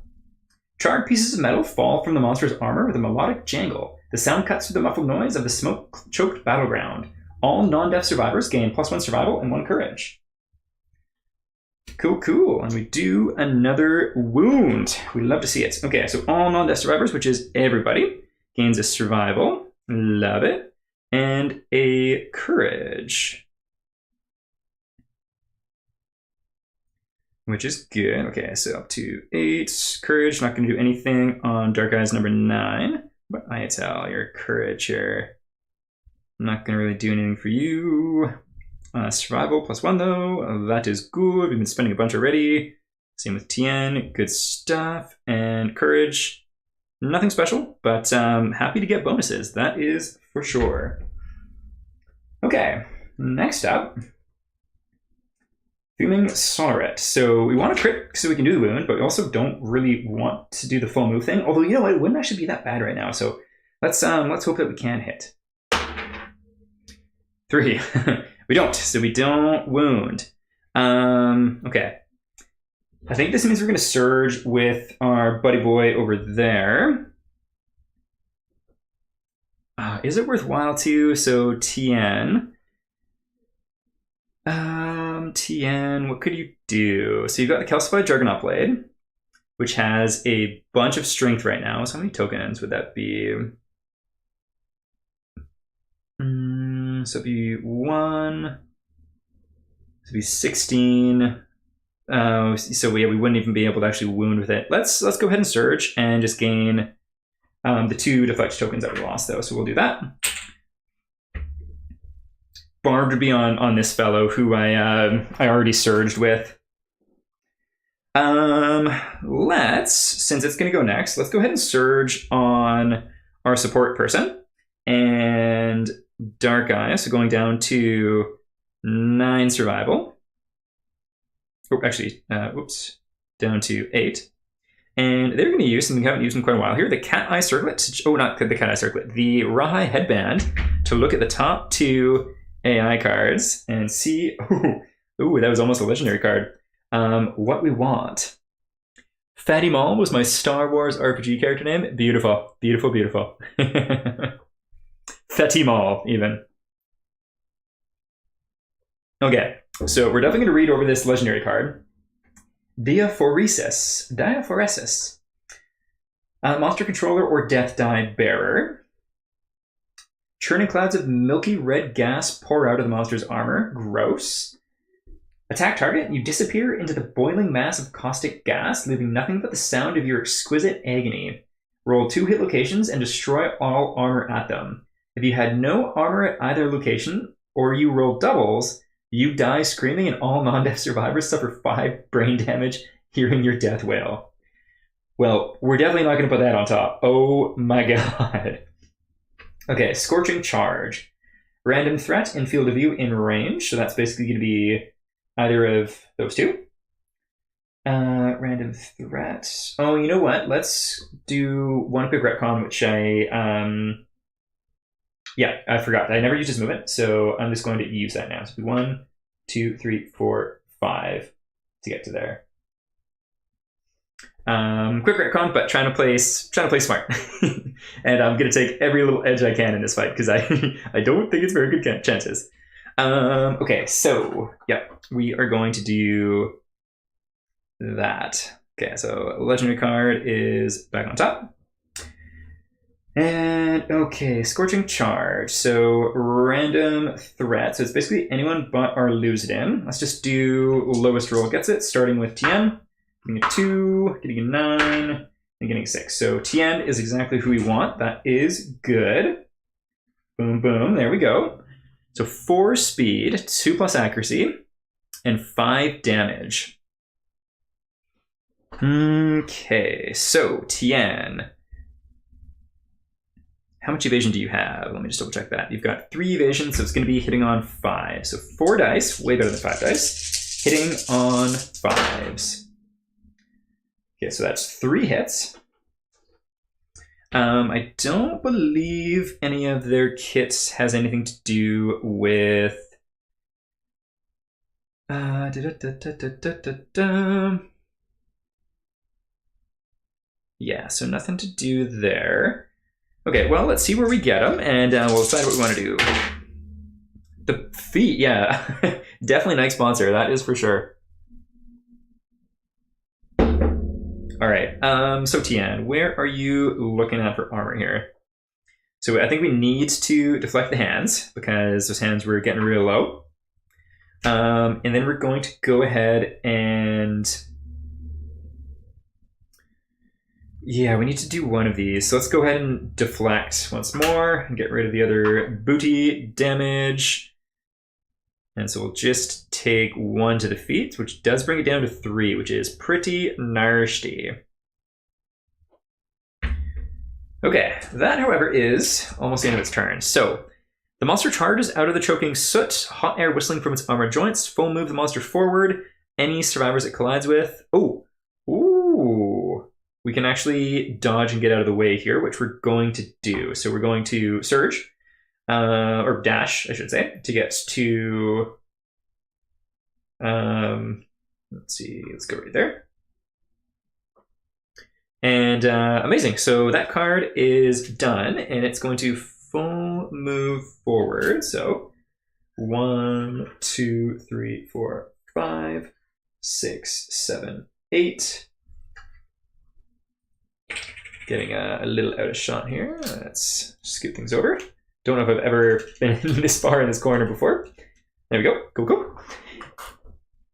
Charred pieces of metal fall from the monster's armor with a melodic jangle. The sound cuts through the muffled noise of the smoke-choked battleground. All non-death survivors gain +1 survival and 1 courage. Cool. And we do another wound. We love to see it. Okay, so all non-death survivors, which is everybody, gains a survival. Love it. And a courage, which is good. Okay, so up to 8. Courage, not going to do anything on Dark Eyes number 9. But I tell your courage here. I'm not going to really do anything for you. Survival +1 though. That is good. We've been spending a bunch already. Same with Tien. Good stuff. And courage. Nothing special, but happy to get bonuses. That is for sure. Okay, next up. Fuming Solarette. So we want to crit so we can do the wound, but we also don't really want to do the full move thing. Although, you know what, it wouldn't actually be that bad right now. So let's hope that we can hit. 3. We don't, so we don't wound. Okay. I think this means we're going to surge with our buddy boy over there. Is it worthwhile to? So Tien. Tien, what could you do? So you've got the Calcified Juggernaut Blade, which has a bunch of strength right now. So how many tokens would that be? So it'd be 1. So it'd be 16. So we wouldn't even be able to actually wound with it. Let's go ahead and surge and just gain the 2 deflect tokens that we lost though. So we'll do that. Barbed would be on this fellow who I already surged with. Since it's gonna go next, let's go ahead and surge on our support person and Dark Eyes. So going down to 9 survival. Oh, actually, whoops, down to 8. And they're going to use something we haven't used in quite a while here, the Cat Eye Circlet. Oh, not the Cat Eye Circlet, the Rawhide Headband to look at the top 2 AI cards and see, ooh, that was almost a legendary card, what we want. Fatty Maul was my Star Wars RPG character name. Beautiful, beautiful, beautiful. Fatty Maul, even. Okay, so we're definitely going to read over this legendary card. Diaphoresis. Monster controller or death die bearer. Churning clouds of milky red gas pour out of the monster's armor. Gross. Attack target, you disappear into the boiling mass of caustic gas, leaving nothing but the sound of your exquisite agony. Roll 2 hit locations and destroy all armor at them. If you had no armor at either location, or you roll doubles, you die screaming and all non-death survivors suffer 5 brain damage hearing your death wail. Well, we're definitely not going to put that on top. Oh my god. Okay, Scorching Charge. Random threat in field of view in range. So that's basically going to be either of those 2. Random threat. Oh, you know what? Let's do one quick retcon, which I forgot. I never used his movement, so I'm just going to use that now. So 1, 2, 3, 4, 5 to get to there. Quick retcon, but trying to play smart. And I'm going to take every little edge I can in this fight because I don't think it's very good chances. Okay, so yeah, we are going to do that. Okay, so legendary card is back on top. And okay, Scorching Charge. So random threat. So it's basically anyone but our Lucidin. Let's just do lowest roll gets it, starting with Tien. Getting a 2, getting a 9, and getting a 6. So Tien is exactly who we want. That is good. Boom, boom. There we go. So 4 speed, 2+ accuracy, and 5 damage. Okay, so Tien. How much evasion do you have? Let me just double check that. You've got 3 evasion, so it's going to be hitting on 5. So 4 dice, way better than 5 dice. Hitting on 5s. Okay, so that's 3 hits. I don't believe any of their kits has anything to do with... Yeah, so nothing to do there. Okay, well, let's see where we get them, and we'll decide what we want to do. The feet, yeah. Definitely nice sponsor, that is for sure. All right. So Tian, where are you looking at for armor here? So I think we need to deflect the hands because those hands were getting real low. And then we're going to go ahead and... yeah, we need to do one of these. So let's go ahead and deflect once more and get rid of the other booty damage. And so we'll just take 1 to the feet, which does bring it down to 3, which is pretty nasty. Okay, that, however, is almost the end of its turn. So the monster charges out of the choking soot, hot air whistling from its armored joints. Full move the monster forward. Any survivors it collides with. Oh, ooh. We can actually dodge and get out of the way here, which we're going to do. So we're going to surge, or dash, I should say, to get to, let's see, let's go right there. And amazing, so that card is done, and it's going to full move forward. So 1, 2, 3, 4, 5, 6, 7, 8. Getting a little out of shot here. Let's scoot things over. Don't know if I've ever been this far in this corner before. There we go. Go.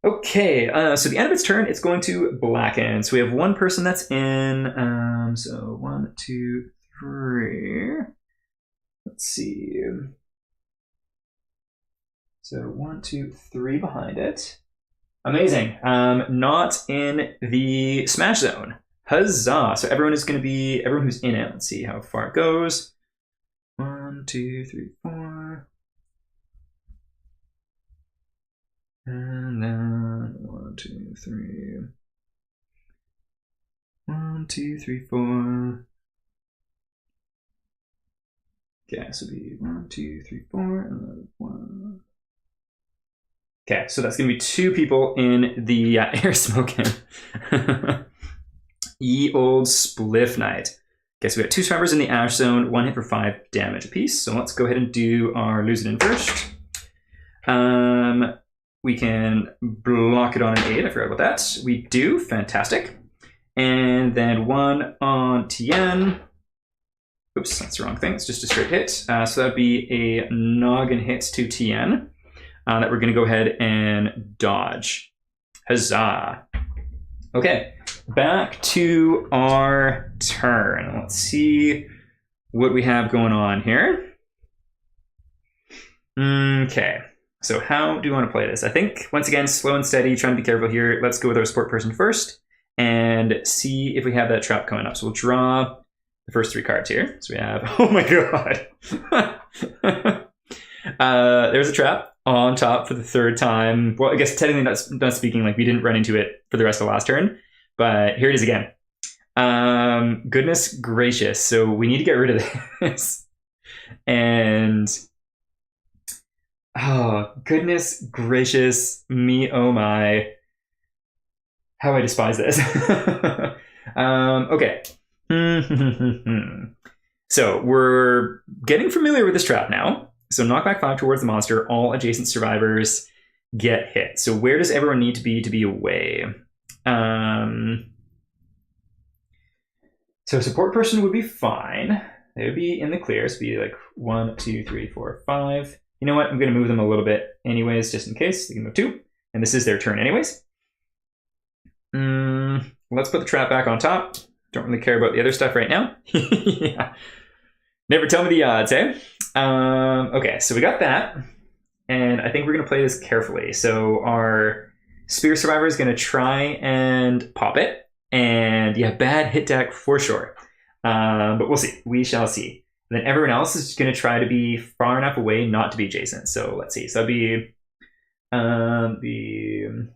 Okay, so the end of its turn, it's going to blacken. So we have one person that's in. So 1, 2, 3. Let's see. So 1, 2, 3 behind it. Amazing. Not in the smash zone. Huzzah! So everyone is going to be, everyone who's in it. Let's see how far it goes. 1, 2, 3, 4. And then 1, 2, 3. 1, 2, 3, 4. Okay, so it'll be 1, 2, 3, 4, and then 1. Okay, so that's going to be 2 people in the air smoking. Ye old spliff night. Okay, so we got 2 survivors in the ash zone, 1 hit for 5 damage apiece. So let's go ahead and do our lose it in first. We can block it on an 8. I forgot about that. We do. Fantastic. And then 1 on Tien. Oops, that's the wrong thing. It's just a straight hit. So that'd be a noggin hit to Tien that we're going to go ahead and dodge. Huzzah. Okay, back to our turn. Let's see what we have going on here. Okay, so how do you want to play this? I think, once again, slow and steady, trying to be careful here. Let's go with our support person first and see if we have that trap coming up. So we'll draw the first 3 cards here. So we have, oh my god. There's a trap on top for the 3rd time. Well, I guess technically not speaking, like we didn't run into it for the rest of the last turn, but here it is again. Goodness gracious. So we need to get rid of this. And oh, goodness gracious me, oh my. How I despise this. Okay. So we're getting familiar with this trap now. So knockback 5 towards the monster. All adjacent survivors get hit. So where does everyone need to be away? So support person would be fine. They would be in the clear. So be like 1, 2, 3, 4, 5. You know what? I'm going to move them a little bit anyways, just in case. They can move 2. And this is their turn anyways. Let's put the trap back on top. Don't really care about the other stuff right now. Yeah. Never tell me the odds, eh? Okay, so we got that. And I think we're going to play this carefully. So our spear survivor is going to try and pop it. And yeah, bad hit deck for sure. But we'll see. We shall see. And then everyone else is going to try to be far enough away not to be adjacent. So let's see. So that'd be the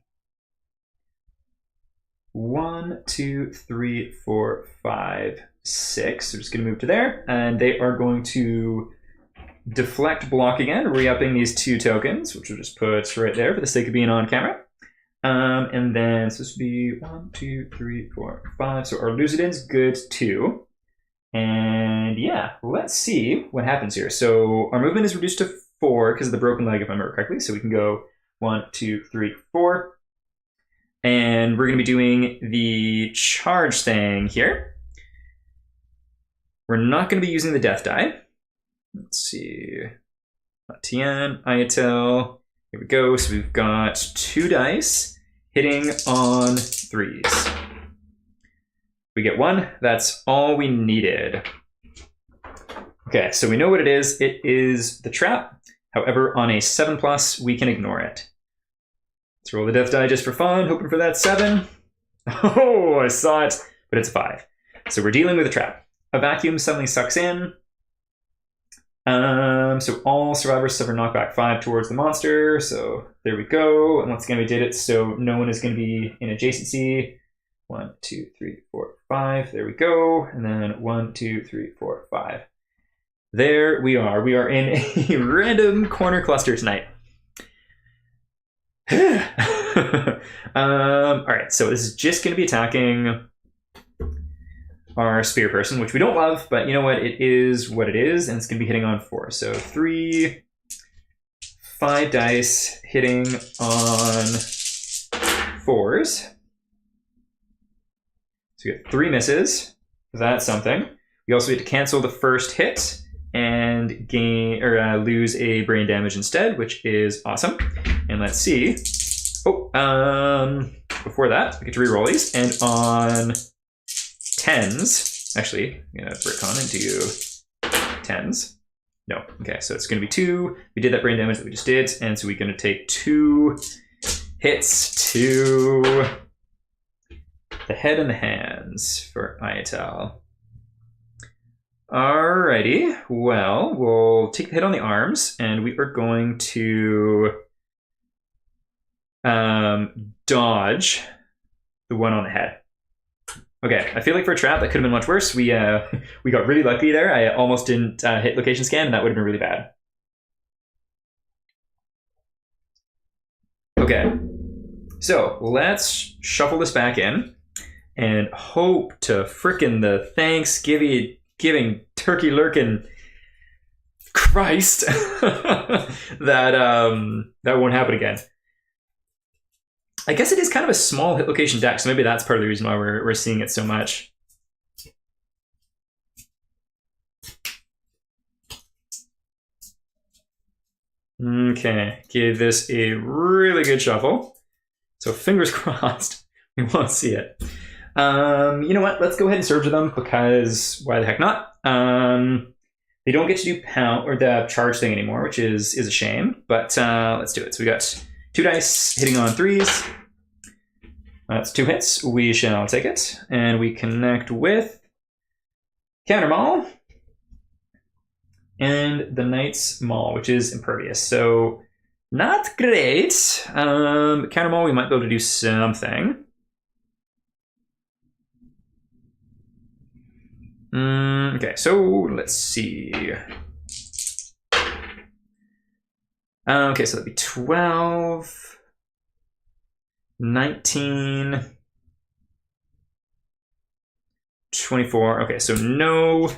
1, 2, 3, 4, 5, 6. So we're just going to move to there. And they are going to deflect block again, re-upping these 2 tokens, which we'll just put right there for the sake of being on camera. And then, so this would be 1, 2, 3, 4, 5. So our Lucidin's good too. And yeah, let's see what happens here. So our movement is reduced to 4 because of the broken leg, if I remember correctly. So we can go 1, 2, 3, 4. And we're going to be doing the charge thing here. We're not going to be using the death die. Let's see. Tien, Ayatel. Here we go. So we've got 2 dice hitting on 3s. We get 1. That's all we needed. Okay, so we know what it is. It is the trap. However, on a 7+, we can ignore it. Let's roll the death die just for fun, hoping for that 7. Oh, I saw it, but it's a 5. So we're dealing with a trap. A vacuum suddenly sucks in. So all survivors suffer knockback 5 towards the monster. So there we go. And once again, we did it so no one is going to be in adjacency. 1, 2, 3, 4, 5. There we go. And then 1, 2, 3, 4, 5. There we are. We are in a random corner cluster tonight. All right, so this is just going to be attacking our spear person, which we don't love, but you know what? It is what it is, and it's going to be hitting on 4. So 3, 5 dice hitting on 4s. So we get 3 misses. That's something. We also get to cancel the first hit and gain or lose a brain damage instead, which is awesome. And let's see. Oh, before that, we get to reroll these. And on 10s, actually, I'm gonna brick on and do 10s. No, okay, so it's gonna be 2. We did that brain damage that we just did, and so we're gonna take 2 hits to the head and the hands for Ayatel. Alrighty, well, we'll take the hit on the arms, and we are going to dodge the one on the head. Okay, I feel like for a trap, that could have been much worse. We got really lucky there. I almost didn't hit location scan, and that would have been really bad. Okay, so let's shuffle this back in and hope to frickin' the Thanksgiving turkey lurkin' Christ that won't happen again. I guess it is kind of a small hit location deck, so maybe that's part of the reason why we're seeing it so much. Okay, give this a really good shuffle. So fingers crossed we won't see it. You know what? Let's go ahead and surge them because why the heck not? They don't get to do pound or the charge thing anymore, which is a shame. But let's do it. So we got 2 dice hitting on 3s. That's 2 hits. We shall take it, and we connect with Counter Maul and the Knight's Maul, which is impervious. So not great. Counter Maul, we might be able to do something. Okay, so let's see. Okay, so that'd be 12, 19, 24. Okay, so no.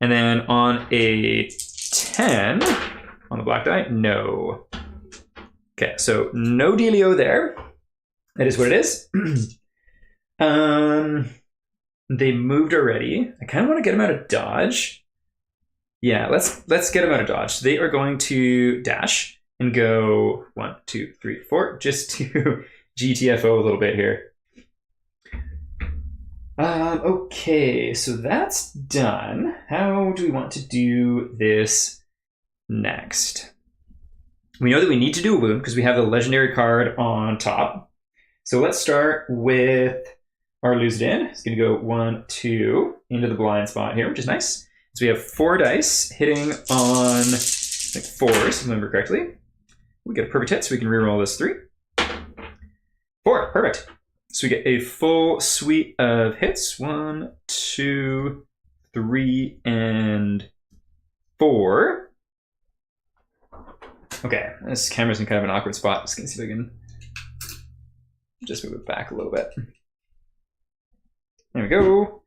And then on a 10, on the black die, no. Okay, so no dealio there. That is what it is. They moved already. I kind of want to get them out of dodge. Yeah, let's get them out of dodge. They are going to dash and go 1, 2, 3, 4, just to GTFO a little bit here. Okay, so that's done. How do we want to do this next? We know that we need to do a wound because we have the legendary card on top. So let's start with our lose it in. It's going to go 1, 2 into the blind spot here, which is nice. So we have 4 dice hitting on like 4s, if I remember correctly. We get a perfect hit, so we can reroll this 3. 4, perfect. So we get a full suite of hits. 1, 2, 3, and 4. Okay, this camera's in kind of an awkward spot. Just gonna see if I can just move it back a little bit. There we go.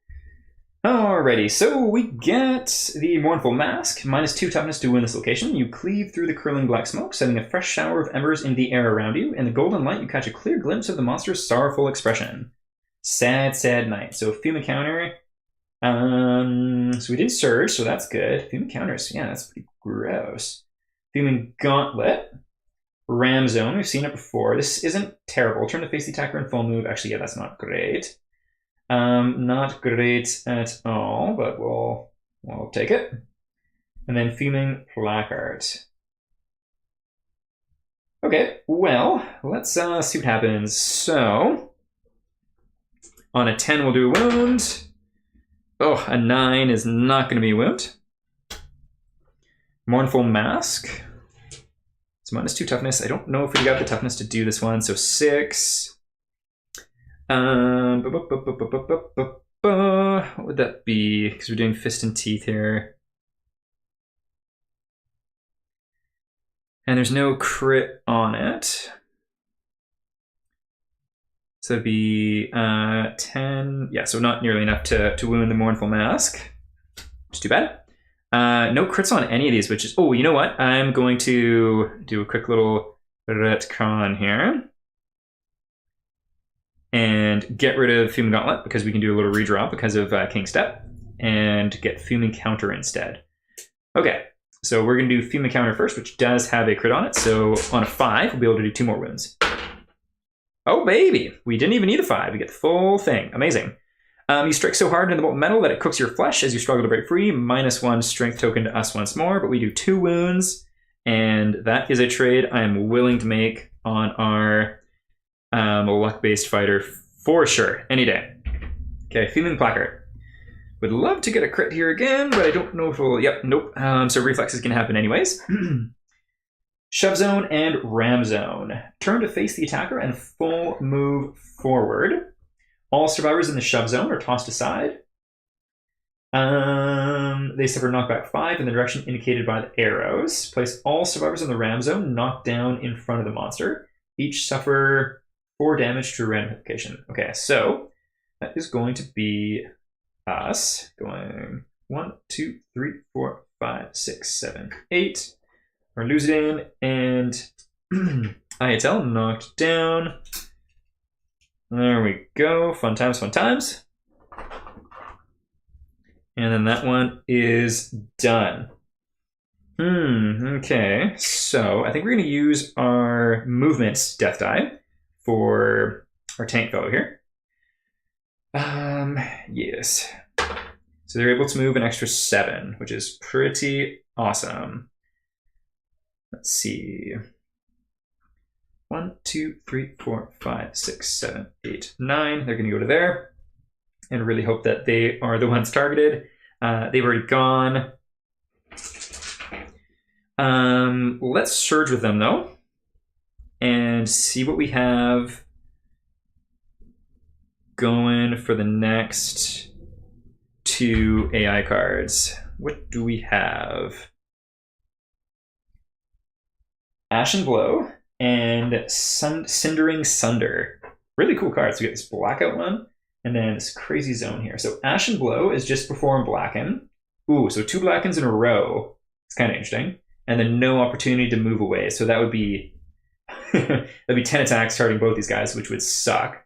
Alrighty, so we get the Mournful Mask, -2 toughness to win this location. You cleave through the curling black smoke, sending a fresh shower of embers into the air around you. In the golden light, you catch a clear glimpse of the monster's sorrowful expression. Sad, sad night. So Fuma counter. So we did Surge, so that's good. Fuma counters, yeah, that's pretty gross. Fuming Gauntlet. Ram Zone, we've seen it before. This isn't terrible. Turn to face the attacker in full move. Actually, yeah, that's not great. Not great at all, but we'll take it. And then Fuming Placard. Okay, well, let's see what happens. So, on a 10, we'll do a wound. Oh, a 9 is not going to be a wound. Mournful Mask. It's -2 toughness. I don't know if we got the toughness to do this one, so 6. What would that be? Because we're doing Fist and Teeth here. And there's no crit on it. So it'd be 10. Yeah, so not nearly enough to wound the Mournful Mask. Which is too bad. No crits on any of these, which is... Oh, you know what? I'm going to do a quick little retcon here. And get rid of Fuming Gauntlet, because we can do a little redraw because of King Step. And get Fuming Counter instead. Okay, so we're going to do Fuming Counter first, which does have a crit on it. So on a 5, we'll be able to do 2 more wounds. Oh, baby! We didn't even need a 5. We get the full thing. Amazing. You strike so hard into the molten metal that it cooks your flesh as you struggle to break free. -1 strength token to us once more, but we do 2 wounds. And that is a trade I am willing to make on our luck-based fighter for sure, any day. Okay, Fuming Placard. Would love to get a crit here again, but I don't know if we'll... Yep, nope. So reflex is going to happen anyways. Shove Zone and Ram Zone. Turn to face the attacker and full move forward. All survivors in the Shove Zone are tossed aside. They suffer knockback 5 in the direction indicated by the arrows. Place all survivors in the Ram Zone knocked down in front of the monster. Each suffer 4 damage to random location. Okay, so that is going to be us going 1, 2, 3, 4, 5, 6, 7, 8. We're losing and IHL knocked down. There we go. Fun times, fun times. And then that one is done. Okay, so I think we're going to use our movements death die for our tank fellow here. Yes. So they're able to move an extra 7, which is pretty awesome. Let's see. 1, 2, 3, 4, 5, 6, 7, 8, 9. They're going to go to there and really hope that they are the ones targeted. They've already gone. Let's surge with them though and see what we have going for the next 2 AI cards. What do we have? Ashen Blow and Cindering Sunder. Really cool cards. We get this Blackout one and then this crazy zone here. So Ashen Blow is just before Blacken. Ooh, so 2 Blackens in a row. It's kind of interesting. And then no opportunity to move away. So that would be that'd be 10 attacks targeting both these guys, which would suck.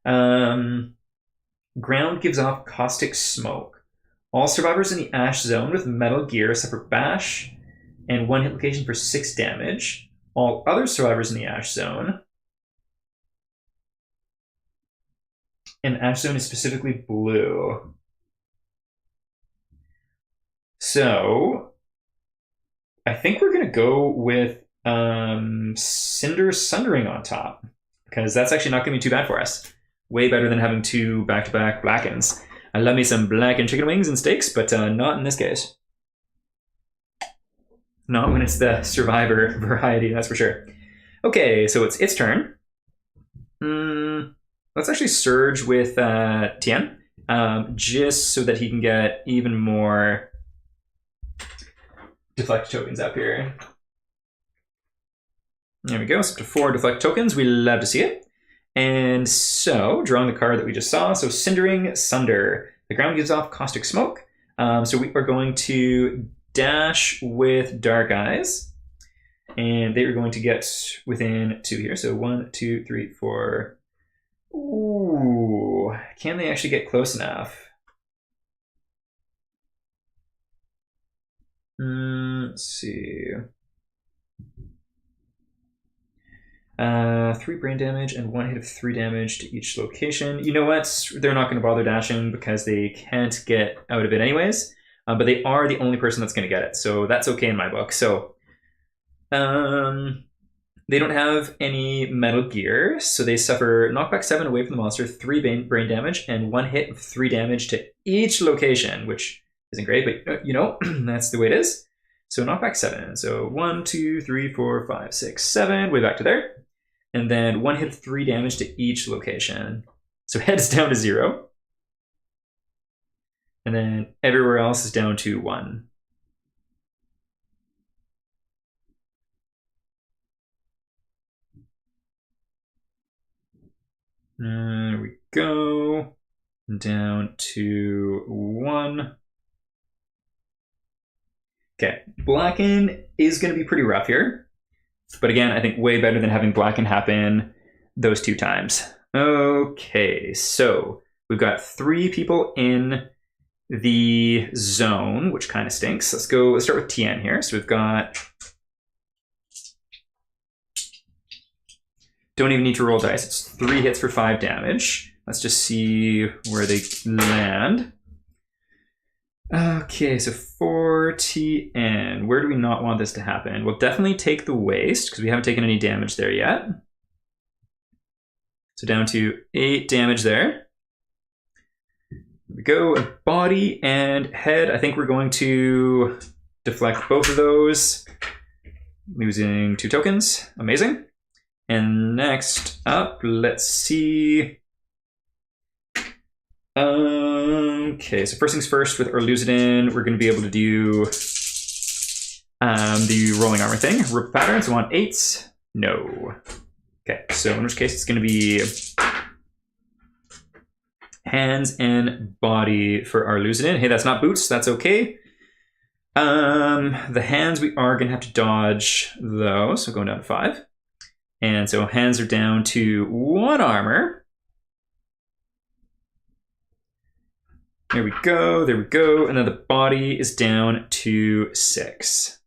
Ground gives off Caustic Smoke. All survivors in the Ash Zone with Metal Gear suffer Bash and 1 hit location for 6 damage. All other survivors in the Ash Zone. And Ash Zone is specifically blue. So I think we're going to go with Cinder Sundering on top, because that's actually not going to be too bad for us. Way better than having 2 back-to-back Blackens. I love me some blackened chicken wings and steaks, but not in this case. Not when it's the survivor variety, that's for sure. Okay, so it's its turn. Let's actually surge with Tien, just so that he can get even more deflect tokens up here. There we go, so up to 4 deflect tokens. We love to see it. And so, drawing the card that we just saw, so Cindering Sunder. The ground gives off caustic smoke. So we are going to dash with Dark Eyes. And they are going to get within 2 here. So 1, 2, 3, 4. Ooh, can they actually get close enough? Let's see. 3 brain damage and 1 hit of 3 damage to each location. You know what? They're not going to bother dashing because they can't get out of it anyways. But they are the only person that's going to get it. So that's okay in my book. So they don't have any metal gear. So they suffer knockback 7 away from the monster, 3 brain damage, and 1 hit of 3 damage to each location, which isn't great, but you know, that's the way it is. So knockback 7. So 1, 2, 3, 4, 5, 6, 7, way back to there. And then 1 hit of 3 damage to each location. So head's down to 0. And then everywhere else is down to 1. There we go. Down to 1. Okay, Blacken is going to be pretty rough here. But again, I think way better than having Blacken happen those 2 times. Okay, so we've got 3 people in the zone, which kind of stinks. Let's start with Tien here. So we've got... Don't even need to roll dice. It's 3 hits for 5 damage. Let's just see where they land. Okay, so for Tien, where do we not want this to happen? We'll definitely take the waist, because we haven't taken any damage there yet. So down to 8 damage there. There we go. Body and head, I think we're going to deflect both of those, losing 2 tokens. Amazing. And next up, let's see. Okay, so first things first, with our Lucidin, we're going to be able to do the rolling armor thing. Rope pattern, so on 8s, no. Okay, so in which case it's going to be hands and body for our Lucidin. Hey, that's not boots, that's okay. The hands we are going to have to dodge though, so going down to 5. And so hands are down to 1 armor. There we go, there we go. And then the body is down to 6.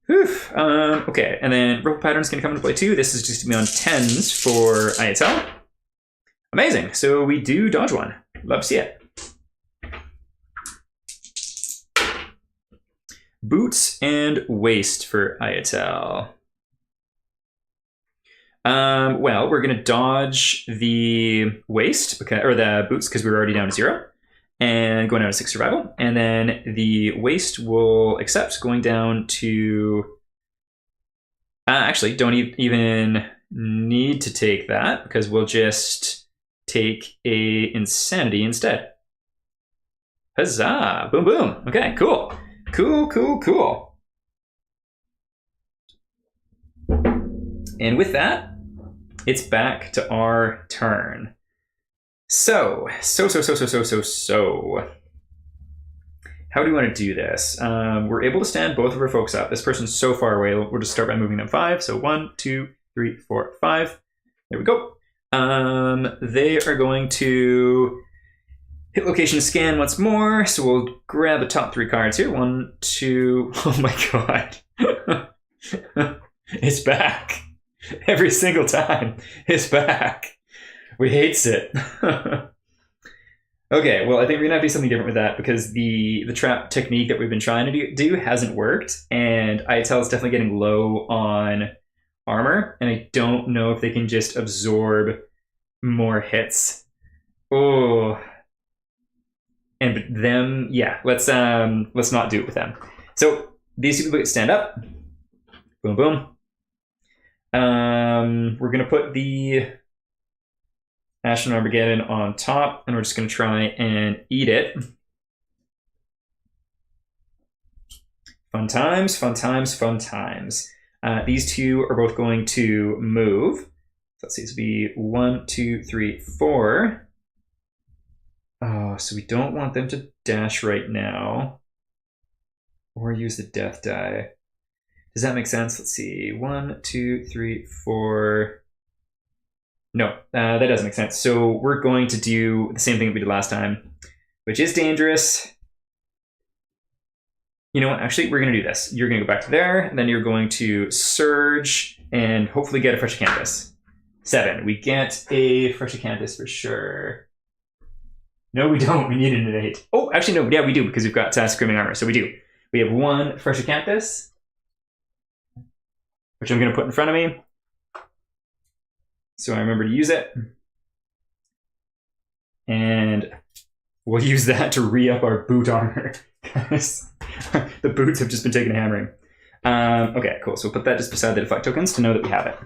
Whew. Okay, and then rope pattern's gonna come into play too. This is just gonna be on 10s for IHL. Amazing, so we do dodge 1. Love to see it. Boots and waist for IHL. Well, we're going to dodge the waist, or the boots, because we were already down to 0, and going down to 6 survival. And then the waist will accept, going down to... actually, don't even need to take that, because we'll just take a insanity instead. Huzzah! Boom, boom. Okay, cool. Cool, cool, cool. And with that, it's back to our turn. So. How do we want to do this? We're able to stand both of our folks up. This person's so far away, we'll just start by moving them 5. So 1, 2, 3, 4, 5. There we go. They are going to hit location scan once more. So we'll grab the top 3 cards here. 1, 2. Oh my god. It's back. Every single time. It's back. We hates it. Okay, well, I think we're gonna have to do something different with that, because the trap technique that we've been trying to do hasn't worked, and ITEL is definitely getting low on armor, and I don't know if they can just absorb more hits. Oh. And them, yeah, let's not do it with them. So these 2 people get stand up. Boom, boom. We're gonna put the Ashen Armageddon on top, and we're just gonna try and eat it. Fun times, fun times, fun times. These 2 are both going to move. let's see, this would be 1, 2, 3, 4. Oh, so we don't want them to dash right now. Or use the death die. Does that make sense? Let's see. 1, 2, 3, 4. No, that doesn't make sense. So we're going to do the same thing that we did last time, which is dangerous. You know what? Actually, we're going to do this. You're going to go back to there, and then you're going to surge and hopefully get a fresh canvas. 7. We get a fresh canvas for sure. No, we don't. We need an 8. Oh, actually, no. Yeah, we do because we've got screaming armor. So we do. We have 1 fresh canvas, which I'm going to put in front of me. So I remember to use it. And we'll use that to re-up our boot armor. The boots have just been taking a hammering. Okay, cool. So we'll put that just beside the deflect tokens to know that we have it.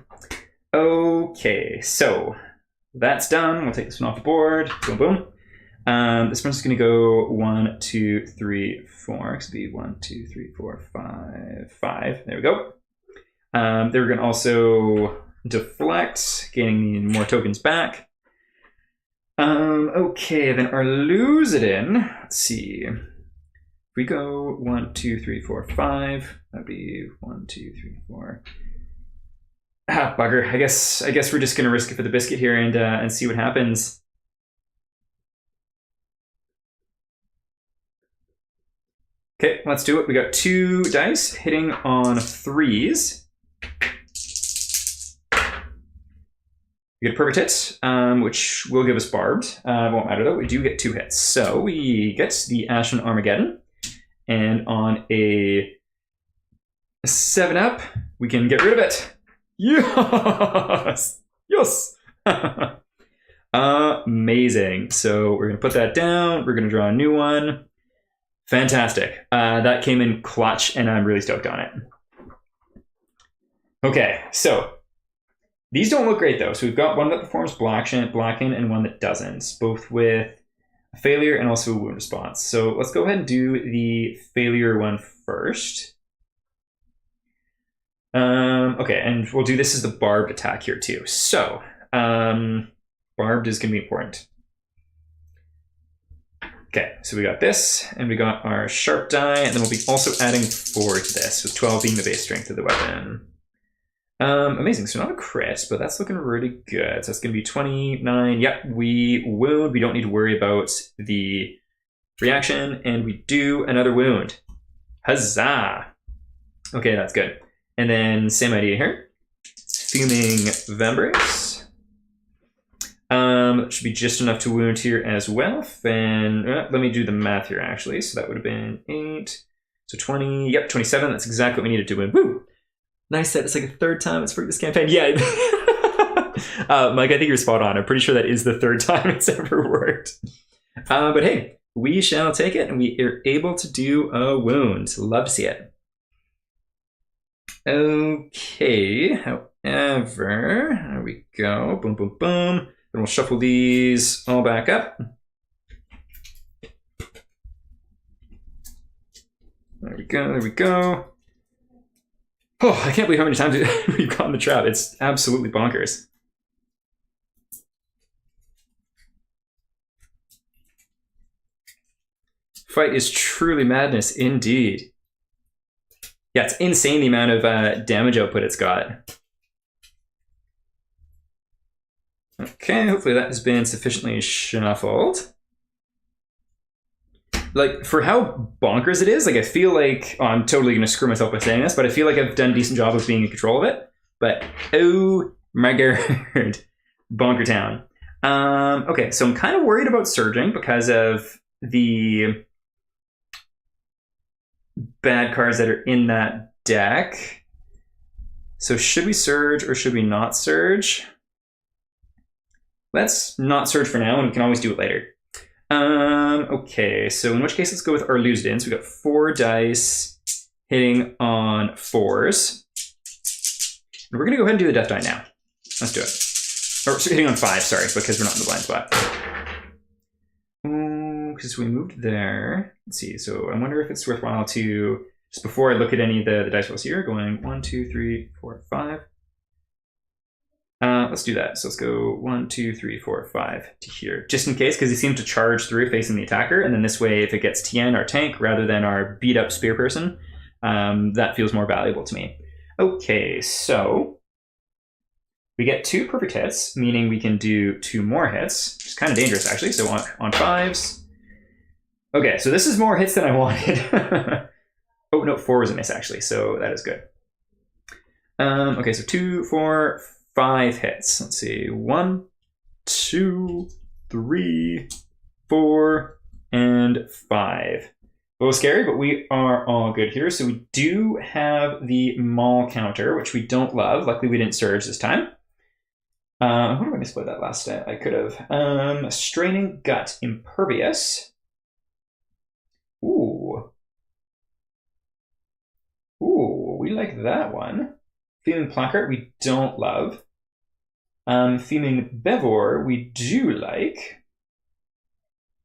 Okay, so that's done. We'll take this one off the board. Boom, boom. This one's going to go 1, 2, 3, 4. It could be 1, 2, 3, 4, 5, 5. There we go. They're going to also deflect, gaining more tokens back. Okay, then our lose it in. Let's see. If we go 1, 2, 3, 4, 5, that'd be 1, 2, 3, 4. Ah, bugger. I guess we're just gonna risk it for the biscuit here and see what happens. Okay, let's do it. We got 2 dice hitting on 3s. We get a perfect hit, which will give us barbed. Won't matter though. We do get 2 hits. So we get the Ashen Armageddon. And on a 7-up, we can get rid of it. Yes! Yes! Amazing. So we're going to put that down. We're going to draw a new one. Fantastic. That came in clutch, and I'm really stoked on it. Okay, so these don't look great, though. So we've got one that performs blacken, and one that doesn't, both with a failure and also a wound response. So let's go ahead and do the failure one first. Okay, and we'll do this as the barbed attack here, too. So barbed is going to be important. Okay, so we got this, and we got our sharp die, and then we'll be also adding 4 to this, with 12 being the base strength of the weapon. Amazing, so not a crit, but that's looking really good. So that's going to be 29. Yep, we wound. We don't need to worry about the reaction, and we do another wound. Huzzah! Okay, that's good. And then same idea here. Fuming Vambrace. Should be just enough to wound here as well. And let me do the math here, actually. So that would have been 8. So 20. Yep, 27. That's exactly what we needed to wound. Woo! Nice set. It's like the 3rd time it's for this campaign. Yeah. Mike, I think you're spot on. I'm pretty sure that is the 3rd time it's ever worked. But hey, we shall take it, and we are able to do a wound. Love to see it. Okay. However, there we go. Boom, boom, boom. Then we'll shuffle these all back up. There we go. There we go. Oh, I can't believe how many times we've gotten the trap. It's absolutely bonkers. Fight is truly madness indeed. Yeah, it's insane the amount of damage output it's got. Okay, hopefully that has been sufficiently shuffled. Like, for how bonkers it is, like, I feel like, oh, I'm totally going to screw myself by saying this, but I feel like I've done a decent job of being in control of it. But, oh my god, Bonker Town. Okay, so I'm kind of worried about surging because of the bad cards that are in that deck. So should we surge or should we not surge? Let's not surge for now, and we can always do it later. Okay, so in which case, let's go with our lose it in. So we got 4 dice hitting on 4s. And we're going to go ahead and do the death die now. Let's do it. Or hitting on 5, sorry, because we're not in the blind spot. Because we moved there. Let's see, so I wonder if it's worthwhile to, just before I look at any of the dice rolls here, going 1, 2, 3, 4, 5. Let's do that. So let's go 1, 2, 3, 4, 5 to here, just in case, because he seems to charge through facing the attacker. And then this way, if it gets Tien, our tank, rather than our beat up spear person, that feels more valuable to me. Okay, so we get 2 perfect hits, meaning we can do 2 more hits, which is kind of dangerous actually. So on 5s. Okay, so this is more hits than I wanted. Oh no, 4 was a miss actually, so that is good. Okay, so 2, 4, 5 hits. Let's see, 1, 2, 3, 4, and 5. A little scary, but we are all good here. So we do have the maul counter, which we don't love. Luckily, we didn't surge this time. What do I misplay that last stat? I could have. Straining gut, impervious. Ooh. Ooh, we like that one. Fuming placard, we don't love. Fuming bevor, we do like.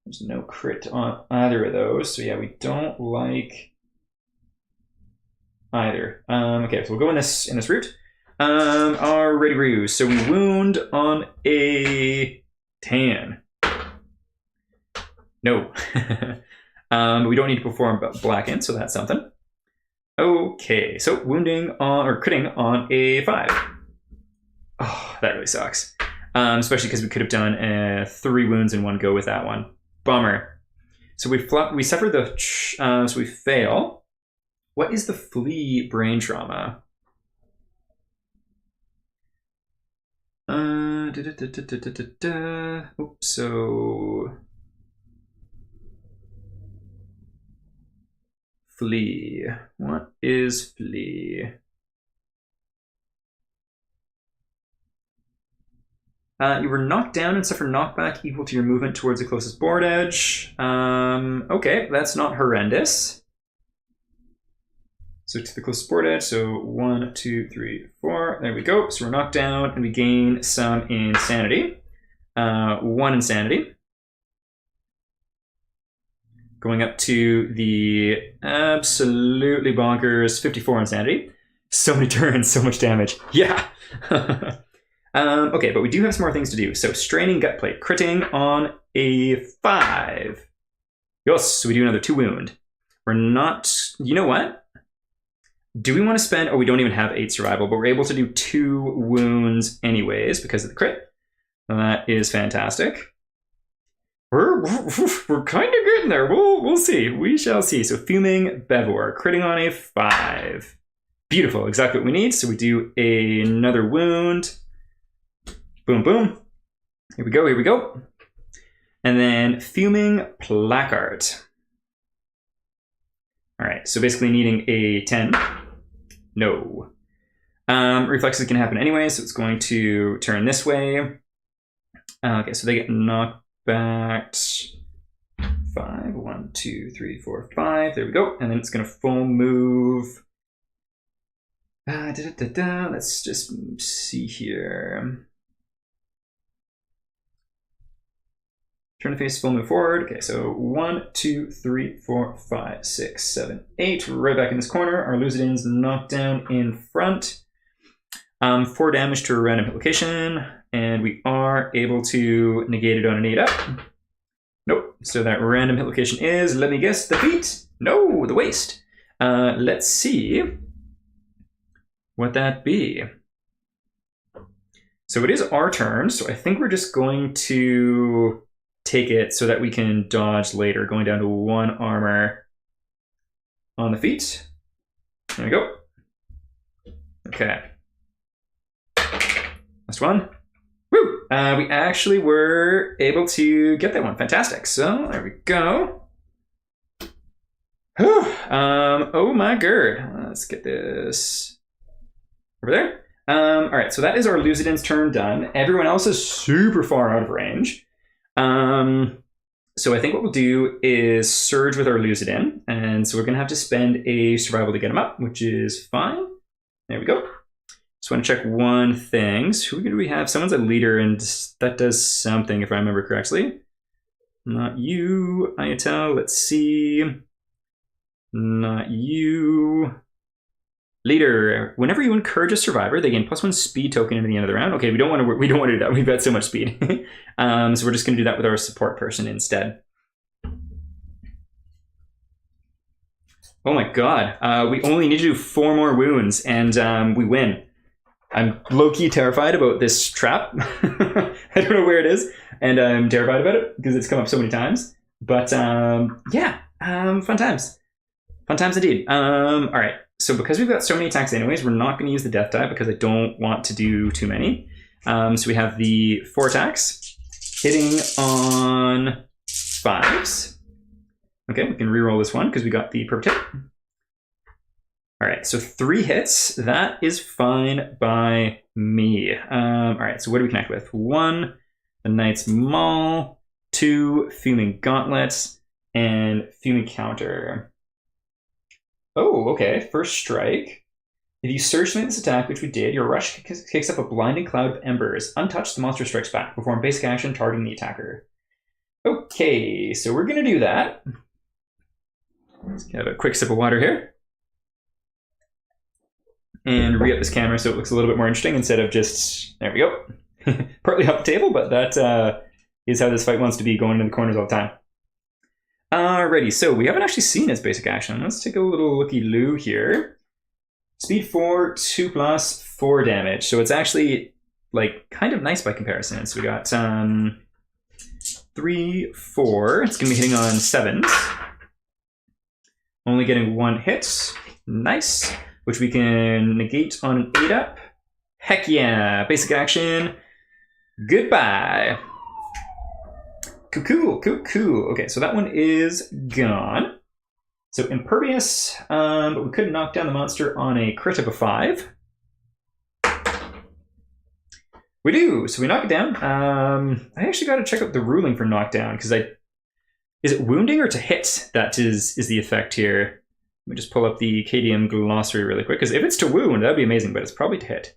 There's no crit on either of those, so yeah, we don't like either. Okay, so we'll go in this route. Alrighty, so we wound on a Tan. No. But we don't need to perform blacken, so that's something. Okay, so wounding on, or critting on a 5. Oh, that really sucks. Especially because we could have done 3 wounds in one go with that one. Bummer. So we suffer the, so we fail. What is the flee brain trauma? Oops, so flee. What is flee? You were knocked down and suffer knockback equal to your movement towards the closest board edge. Okay, that's not horrendous. So to the closest board edge, so 1, 2, 3, 4. There we go. So we're knocked down and we gain some insanity. 1 insanity. Going up to the absolutely bonkers 54 insanity. So many turns, so much damage. Yeah. Okay, but we do have some more things to do. So straining gut plate, critting on a 5. Yes, so we do another 2 wound. We're not, you know what? Do we want to spend, oh, we don't even have 8 survival, but we're able to do 2 wounds anyways because of the crit. That is fantastic. We're kind of getting there. We'll see. We shall see. So fuming bevor, critting on a 5. Beautiful, exactly what we need. So we do another wound. Boom, boom. Here we go, here we go. And then fuming placard. All right, so basically needing a 10. No. Reflexes can happen anyway, so it's going to turn this way. Okay, so they get knocked back 5. 1, 2, 3, 4, 5. There we go. And then it's going to full move. Let's just see here. Turn to face, full move forward. Okay, so 1, 2, 3, 4, 5, 6, 7, 8. Right back in this corner. Our Lucidin's knocked down in front. 4 damage to a random hit location. And we are able to negate it on an 8 up. Nope. So that random hit location is, let me guess, the feet? No, the waist. Let's see what that be. So it is our turn. So I think we're just going to take it so that we can dodge later, going down to 1 armor on the feet. There we go. Okay. Last one. Woo! We actually were able to get that one. Fantastic. So there we go. Whew. Oh my god. Let's get this over there. All right, so that is our Lucidin's turn done. Everyone else is super far out of range. So I think what we'll do is surge with our Lucidin, and so we're gonna have to spend a survival to get him up, which is fine. There we go. Just want to check one thing. So who do we have? Someone's a leader, and that does something if I remember correctly. Not you, Ayatel. Let's see. Not you. Leader. Whenever you encourage a survivor, they gain +1 speed token into the end of the round. Okay, we don't want to do that. We've got so much speed. So we're just going to do that with our support person instead. Oh my god. We only need to do 4 more wounds and we win. I'm low-key terrified about this trap. I don't know where it is, and I'm terrified about it because it's come up so many times. But yeah, fun times. Fun times indeed. All right, so because we've got so many attacks anyways, we're not going to use the death die because I don't want to do too many. So we have the 4 attacks, hitting on 5s. Okay, we can reroll this one because we got the perfect hit. All right, so 3 hits. That is fine by me. All right, so what do we connect with? 1, the Knight's Maul, 2, Fuming Gauntlets, and Fuming Counter. Oh, okay, first strike. If you surge to make this attack, which we did, your rush kicks up a blinding cloud of embers. Untouched, the monster strikes back. Perform basic action targeting the attacker. Okay, so we're gonna do that. Let's have a quick sip of water here. And re-up this camera so it looks a little bit more interesting instead of just, there we go. Partly off the table, but that is how this fight wants to be, going into the corners all the time. Alrighty, so we haven't actually seen its basic action. Let's take a little looky-loo here. Speed 4, 2+, 4 damage. So it's actually like kind of nice by comparison. So we got 3, 4. It's gonna be hitting on 7s. Only getting 1 hit. Nice. Which we can negate on an 8-up. Heck yeah! Basic action. Goodbye. Cool. Okay, so that one is gone. So impervious, but we could knock down the monster on a crit of a 5. We do, so we knock it down. I actually got to check out the ruling for knockdown because is it wounding or to hit that is the effect here? Let me just pull up the KDM glossary really quick, because if it's to wound, that'd be amazing, but it's probably to hit.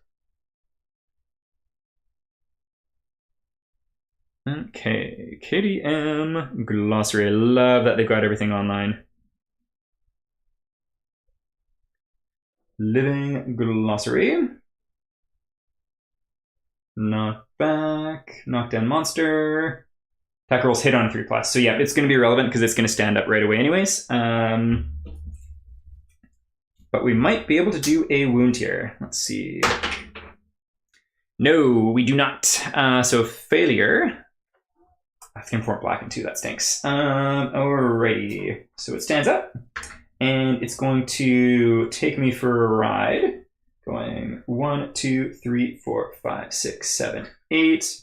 Okay, KDM glossary. I love that they've got everything online. Living glossary. Knock back, knock down monster. Attack rolls hit on 3+. So yeah, it's going to be relevant because it's going to stand up right away anyways. But we might be able to do a wound here. Let's see. No, we do not. So failure. I can form black in 2, that stinks. Alrighty. So it stands up. And it's going to take me for a ride. Going 1, 2, 3, 4, 5, 6, 7, 8.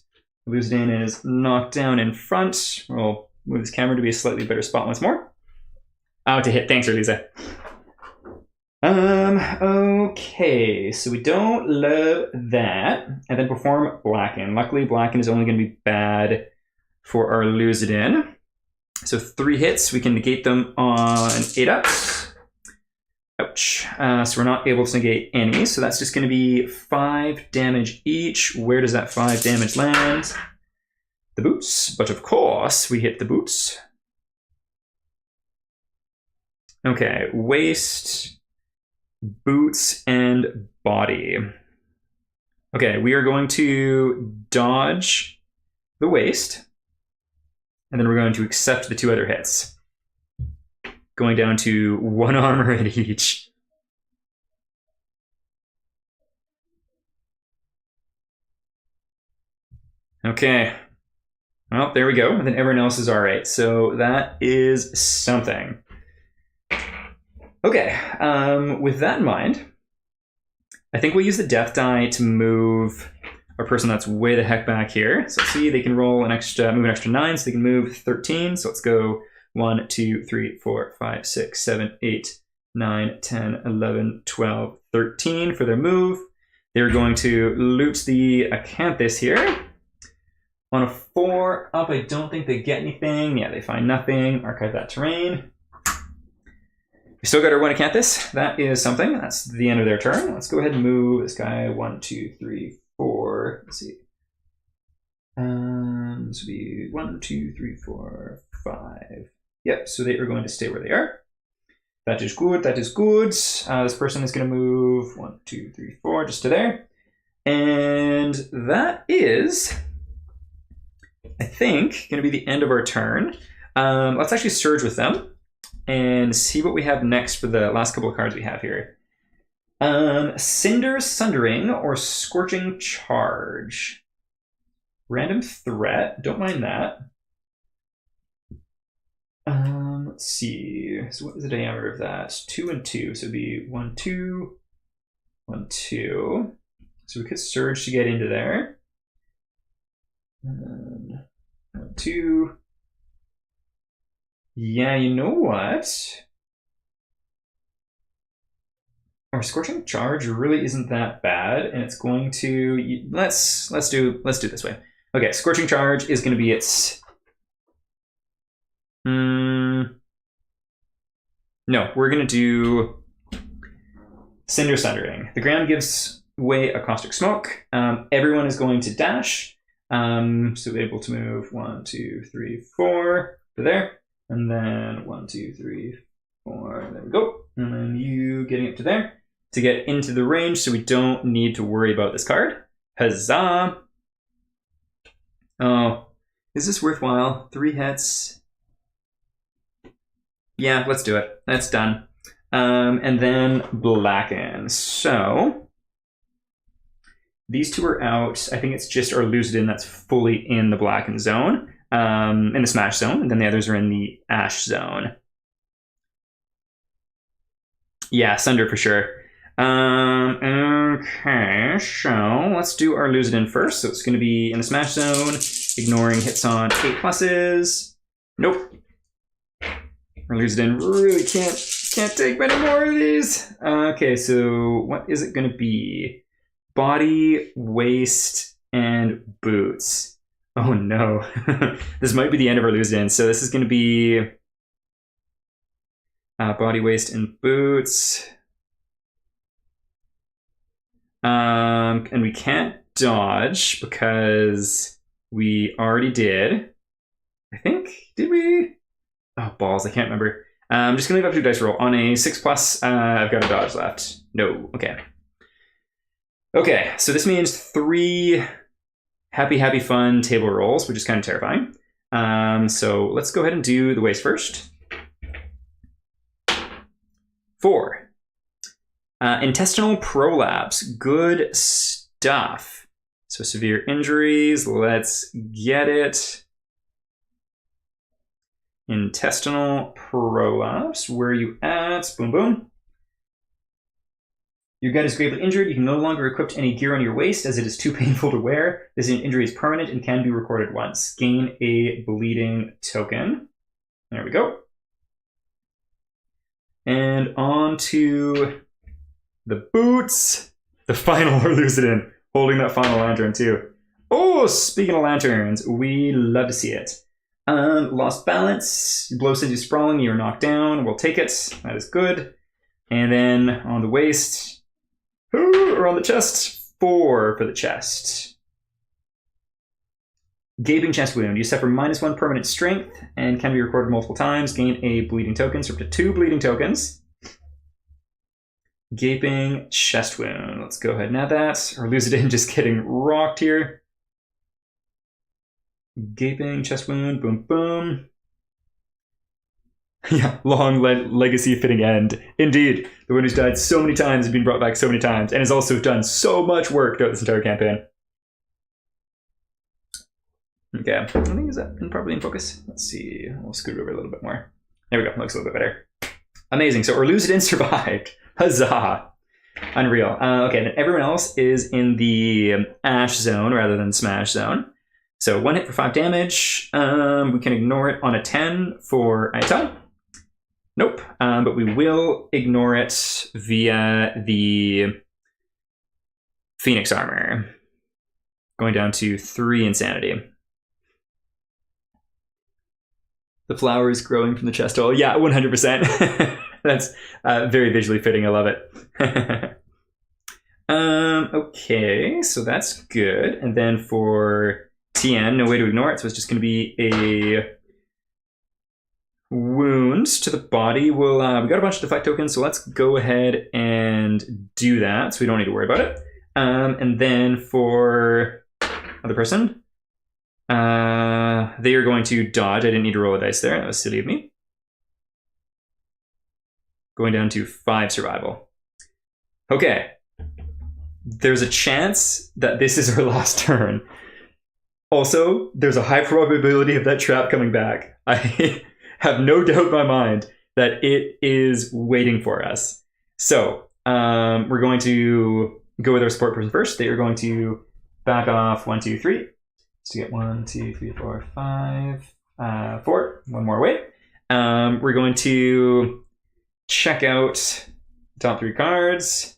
Lucidin is knocked down in front. We'll move this camera to be a slightly better spot once more. Oh, to hit. Thanks, Elisa. Okay, so we don't love that. And then perform Blacken. Luckily, Blacken is only going to be bad for our Lucidin. So 3 hits, we can negate them on 8-ups. Ouch. So we're not able to negate any, so that's just going to be 5 damage each. Where does that 5 damage land? The boots, but of course we hit the boots. Okay, waist, boots, and body. Okay, we are going to dodge the waist, and then we're going to accept the 2 other hits. Going down to 1 armor at each. Okay. Well, there we go. And then everyone else is all right. So that is something. Okay. With that in mind, I think we'll use the death die to move our person that's way the heck back here. So let's see, they can roll an extra, move an extra 9, so they can move 13. So let's go 1, 2, 3, 4, 5, 6, 7, 8, 9, 10, 11, 12, 13 for their move. They're going to loot the Acanthus here. On a 4 up, I don't think they get anything. Yeah, they find nothing. Archive that terrain. We still got our 1 Acanthus. That is something. That's the end of their turn. Let's go ahead and move this guy 1, 2, 3, 4. Let's see. This would be 1, 2, 3, 4, 5. Yep, so they are going to stay where they are. That is good. That is good. This person is going to move 1, 2, 3, 4, just to there. And that is, I think, going to be the end of our turn. Let's actually surge with them and see what we have next for the last couple of cards we have here. Cinder Sundering or Scorching Charge. Random threat. Don't mind that. Let's see. So what is the diameter of that? 2 and 2. So it'd be 1, 2, 1, 2. So we could surge to get into there. And 1, 2. Yeah, you know what? Our Scorching Charge really isn't that bad, and it's going to let's do it this way. Okay, Scorching Charge is going to be its. No, we're going to do Cinder Sundering. The ground gives way a caustic smoke. Everyone is going to dash. So able to move 1, 2, 3, 4 to there. And then 1, 2, 3, 4. There we go. And then you getting up to there to get into the range so we don't need to worry about this card. Huzzah! Oh, is this worthwhile? 3 hits. Yeah, let's do it. That's done. And then blacken. So these two are out. I think it's just our Lucidin that's fully in the blacken zone, in the smash zone, and then the others are in the ash zone. Yeah, Sunder for sure. Okay, so let's do our Lucidin first. So it's going to be in the smash zone, ignoring hits on 8 pluses. Nope. Our Lucidin really can't take many more of these. Okay, so what is it going to be? Body, waist, and boots. Oh no. This might be the end of our Lucidin. So this is going to be body, waist, and boots. And we can't dodge because we already did. I think, did we? Oh, balls, I can't remember. I'm just going to leave up to dice roll. On a 6+, I've got a dodge left. No, okay. Okay, so this means 3 happy fun table rolls, which is kind of terrifying. So let's go ahead and do the waist first. 4. Intestinal prolapse. Good stuff. So severe injuries. Let's get it. Intestinal prolapse. Where are you at? Boom, boom. Your gun is gravely injured. You can no longer equip any gear on your waist as it is too painful to wear. This injury is permanent and can be recorded once. Gain a bleeding token. There we go. And on to the boots. The final Lucidin. Holding that final lantern too. Oh, speaking of lanterns, we love to see it. Lost balance. Your blow sends you sprawling. You're knocked down. We'll take it. That is good. And then on the waist, or on the chest, 4 for the chest. Gaping chest wound. You suffer -1 permanent strength and can be recorded multiple times. Gain a bleeding token, so up to 2 bleeding tokens. Gaping chest wound. Let's go ahead and add that. Or Lucidin just getting rocked here. Gaping chest wound. Boom, boom. Yeah, long legacy fitting end. Indeed. The one who's died so many times has been brought back so many times and has also done so much work throughout this entire campaign. Okay, I think is that probably in focus. Let's see. We'll scoot over a little bit more. There we go. Looks a little bit better. Amazing. So our Lucidin survived. Huzzah. Unreal. Okay, then everyone else is in the ash zone rather than smash zone. So 1 hit for 5 damage. We can ignore it on a 10 for Ayato. Nope. But we will ignore it via the Phoenix armor. Going down to 3 insanity. The flower is growing from the chest hole. Yeah, 100%. That's very visually fitting. I love it. Okay, so that's good. And then for TN, no way to ignore it. So it's just going to be a wounds to the body. We got a bunch of deflect tokens, so let's go ahead and do that, so we don't need to worry about it. And then for other person, they are going to dodge. I didn't need to roll a dice there. That was silly of me. Going down to 5 survival. Okay. There's a chance that this is our last turn. Also, there's a high probability of that trap coming back. I have no doubt in my mind that it is waiting for us. So we're going to go with our support person first. They are going to back off 1, 2, 3. So get 1, 2, 3, 4, 5, 4. One more away. We're going to check out top 3 cards.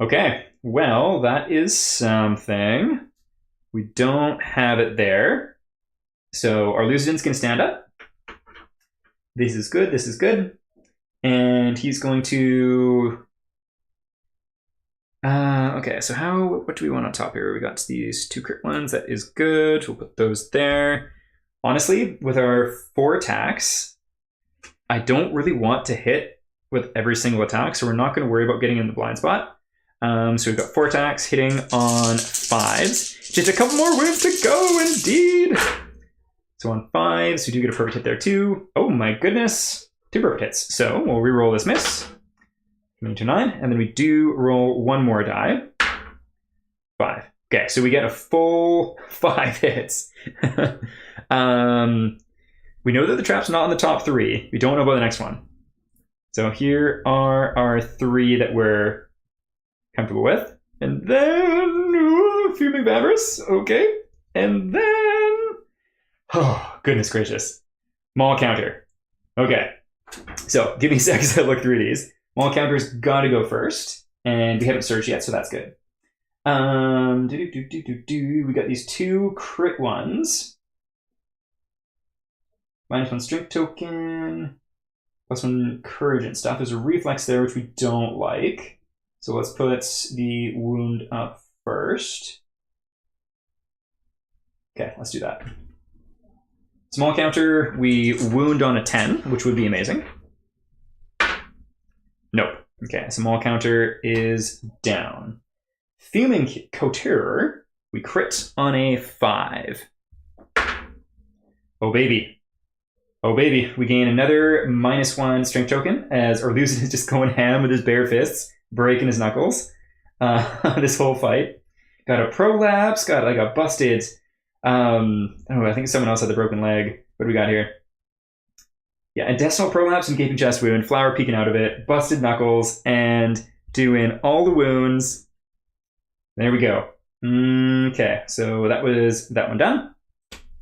Okay, well, that is something. We don't have it there. So our Lucidant's going to stand up. This is good, this is good. And he's going to... okay, so what do we want on top here? We got these 2 crit ones, that is good. We'll put those there. Honestly, with our 4 attacks, I don't really want to hit with every single attack, so we're not going to worry about getting in the blind spot. So we've got 4 attacks hitting on 5s. Just a couple more wounds to go, indeed. So on 5s, we do get a perfect hit there too. Oh my goodness, 2 perfect hits. So we'll re-roll this miss. Coming to 9, and then we do roll 1 more die. 5. Okay, so we get a full 5 hits. We know that the trap's not in the top 3. We don't know about the next one. So here are our 3 that we're comfortable with. And then Fuming Vambrace, okay. And then oh goodness gracious. Maul counter. Okay. So give me a second to look through these. Maul counter's gotta go first. And we haven't searched yet, so that's good. We got these 2 crit ones. -1 strength token. +1 courage and stuff. There's a reflex there, which we don't like. So let's put the wound up first. Okay, let's do that. Small counter, we wound on a 10, which would be amazing. Nope. Okay, small counter is down. Fuming Coterer, we crit on a 5. Oh baby. Oh baby, we gain another -1 strength token as Orluzin is just going ham with his bare fists, breaking his knuckles this whole fight. Got a prolapse, got like a busted, I think someone else had the broken leg. What do we got here? Yeah, intestinal prolapse and gaping chest wound, flower peeking out of it, busted knuckles, and doing all the wounds. There we go. Okay, so that was that one done.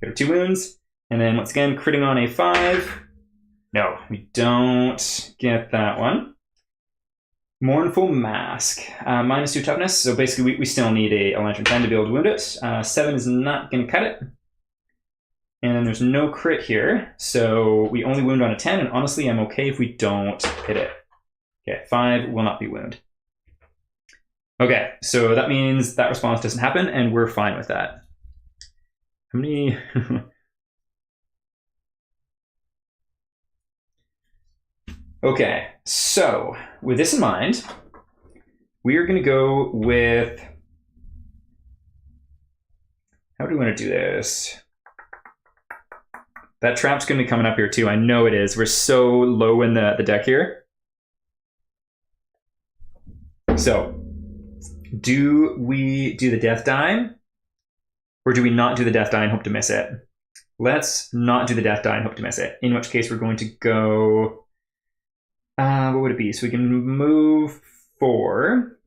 Got our 2 wounds. And then once again, critting on a 5. No, we don't get that one. Mournful Mask, -2 toughness. So basically we still need a Lantern 10 to be able to wound it. 7 is not going to cut it. And then there's no crit here. So we only wound on a 10. And honestly, I'm okay if we don't hit it. Okay, 5 will not be wound. Okay, so that means that response doesn't happen. And we're fine with that. How many... Okay, so with this in mind, we are going to go with... How do we want to do this? That trap's going to be coming up here too. I know it is. We're so low in the deck here. So, do we do the death die? Or do we not do the death die and hope to miss it? Let's not do the death die and hope to miss it. In which case we're going to go... what would it be? So we can move 4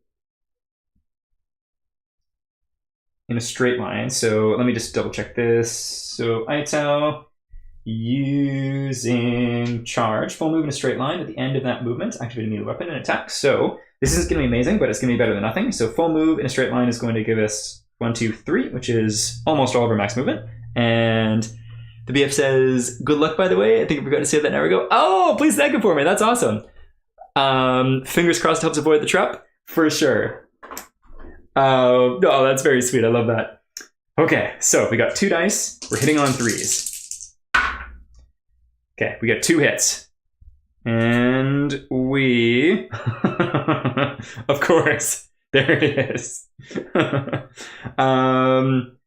in a straight line. So let me just double check this. So Itel using charge, full move in a straight line at the end of that movement, activate a melee weapon and attack. So this isn't going to be amazing, but it's going to be better than nothing. So full move in a straight line is going to give us 1, 2, 3, which is almost all of our max movement. And the BF says, good luck, by the way. I think I forgot to say that an hour ago. Oh, please thank him for me. That's awesome. Fingers crossed helps avoid the trap. For sure. Oh, that's very sweet. I love that. Okay, so we got 2 dice. We're hitting on 3s. Okay, we got 2 hits. And we... of course, there it is.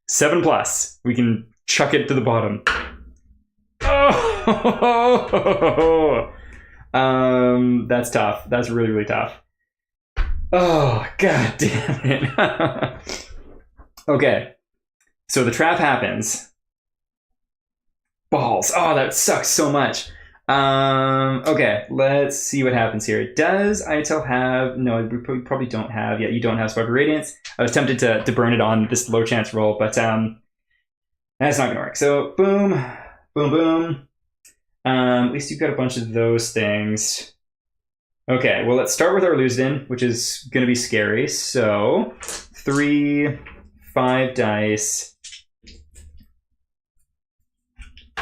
7 plus. We can chuck it to the bottom. Oh! That's tough. That's really, really tough. Oh, god damn it. Okay. So the trap happens. Balls. Oh, that sucks so much. Okay, let's see what happens here. Does ITEL have... No, we probably don't have... Yeah, you don't have Spark of Radiance. I was tempted to burn it on this low chance roll, but that's not gonna work. So, boom, boom, boom. At least you've got a bunch of those things. Okay, well, let's start with our Lucidin, which is gonna be scary. So, 3, 5 dice.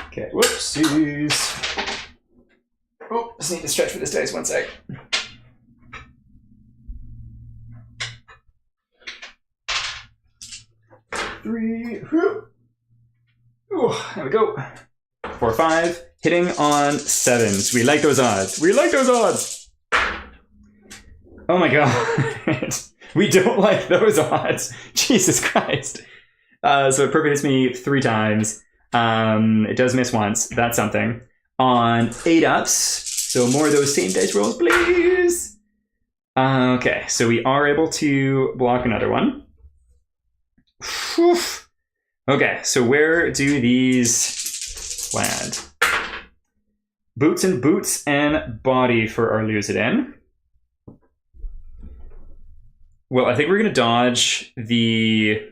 Okay, whoopsies. Oh, just need to stretch for this dice, 1 sec. Three, whoop. Ooh, there we go. 4, 5, hitting on 7s. We like those odds. We like those odds. Oh my god. We don't like those odds. Jesus Christ. So it perfect hits me 3 times. It does miss once. That's something. On 8 ups. So more of those same dice rolls, please. Okay, so we are able to block another one. Whew. Okay, so where do these land? Boots and body for our Lucidin. Well, I think we're going to dodge the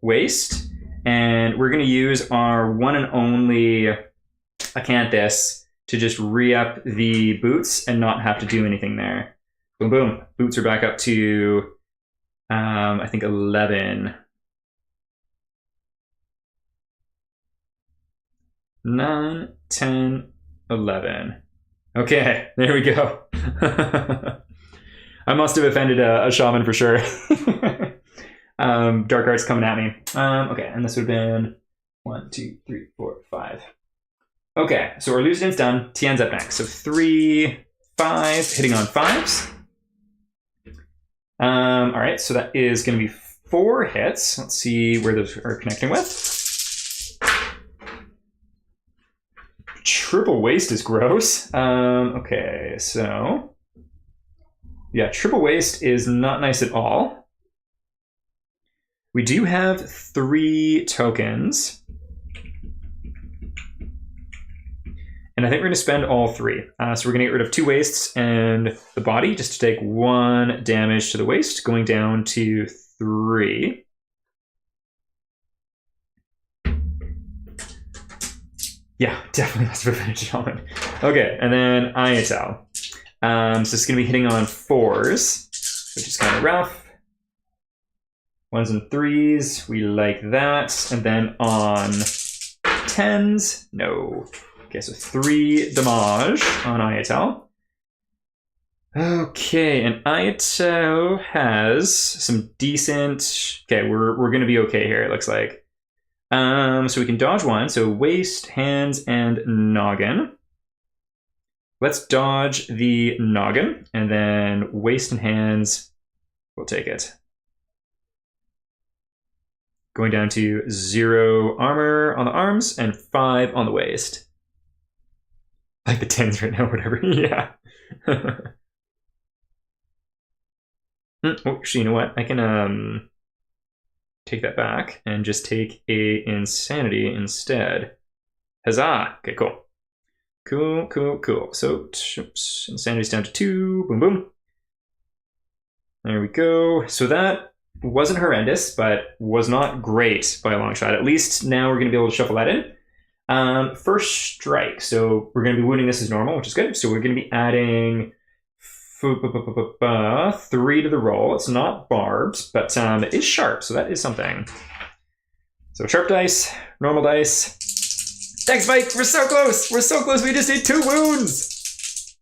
waste, and we're going to use our one and only Acanthus to just re-up the boots and not have to do anything there. Boom, boom. Boots are back up to, I think, 11. 9, 10, 11. Okay, there we go. I must have offended a shaman for sure. Dark art's coming at me. Okay, and this would have been 1, 2, 3, 4, 5. Okay, so our Lucidin's done. Tian's up next. So 3, 5, hitting on 5s. All right, so that is going to be 4 hits. Let's see where those are connecting with. Triple waste is gross. Okay, so yeah, triple waste is not nice at all. We do have 3 tokens. And I think we're going to spend all 3. So we're going to get rid of 2 wastes and the body just to take 1 damage to the waste, going down to 3. Yeah, definitely must have prevented Shaman. Okay, and then ITEL. So it's going to be hitting on 4s, which is kind of rough. 1s and 3s, we like that. And then on 10s, no. Okay, so 3 damage on ITEL. Okay, and ITEL has some decent... Okay, we're going to be okay here, it looks like. So we can dodge 1. So waist, hands, and noggin. Let's dodge the noggin, and then waist and hands, we'll take it. Going down to 0 armor on the arms and 5 on the waist. Like the 10s right now, whatever. Yeah. Oh, actually, you know what? I can take that back and just take a insanity instead. Huzzah! Okay, cool. Cool, cool, cool. So, insanity's down to 2. Boom, boom. There we go. So that wasn't horrendous, but was not great by a long shot. At least now we're going to be able to shuffle that in. First strike. So we're going to be wounding this as normal, which is good. So we're going to be adding 3 to the roll. It's not barbs, but it is sharp, so that is something. So sharp dice, normal dice. Thanks, Mike. We're so close. We're so close. We just need 2 wounds.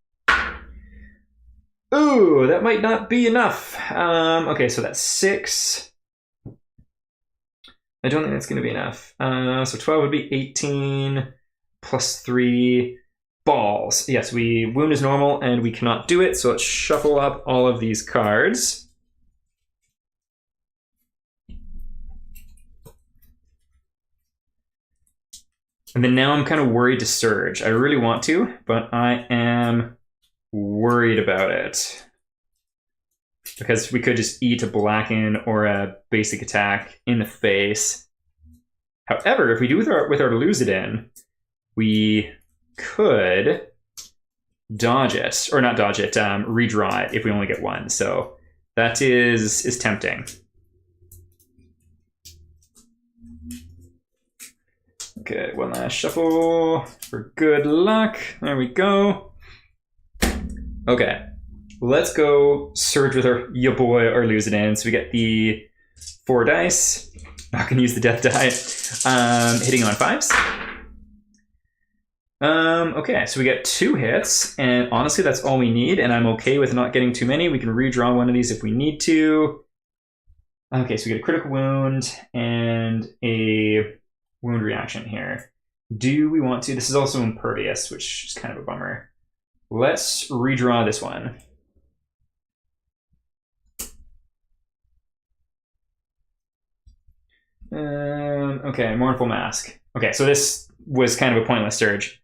Ooh, that might not be enough. Okay, so that's 6. I don't think that's going to be enough. So 12 would be 18 +3 balls. Yes, wound is normal and we cannot do it. So let's shuffle up all of these cards. And then now I'm kind of worried to surge. I really want to, but I am worried about it. Because we could just eat a blacken or a basic attack in the face. However, if we do with our Lucidin, we could dodge it, or not dodge it, redraw it if we only get one. So that is tempting. Okay, one last shuffle for good luck. There we go. Okay, let's go surge with our boy, our Lucidin. So we get the 4 dice. Not gonna use the death die. Hitting on 5s. Okay, so we get 2 hits, and honestly, that's all we need, and I'm okay with not getting too many. We can redraw one of these if we need to. Okay, so we get a critical wound and a wound reaction here. Do we want to? This is also impervious, which is kind of a bummer. Let's redraw this one. Okay, Mournful Mask. Okay, so this was kind of a pointless surge.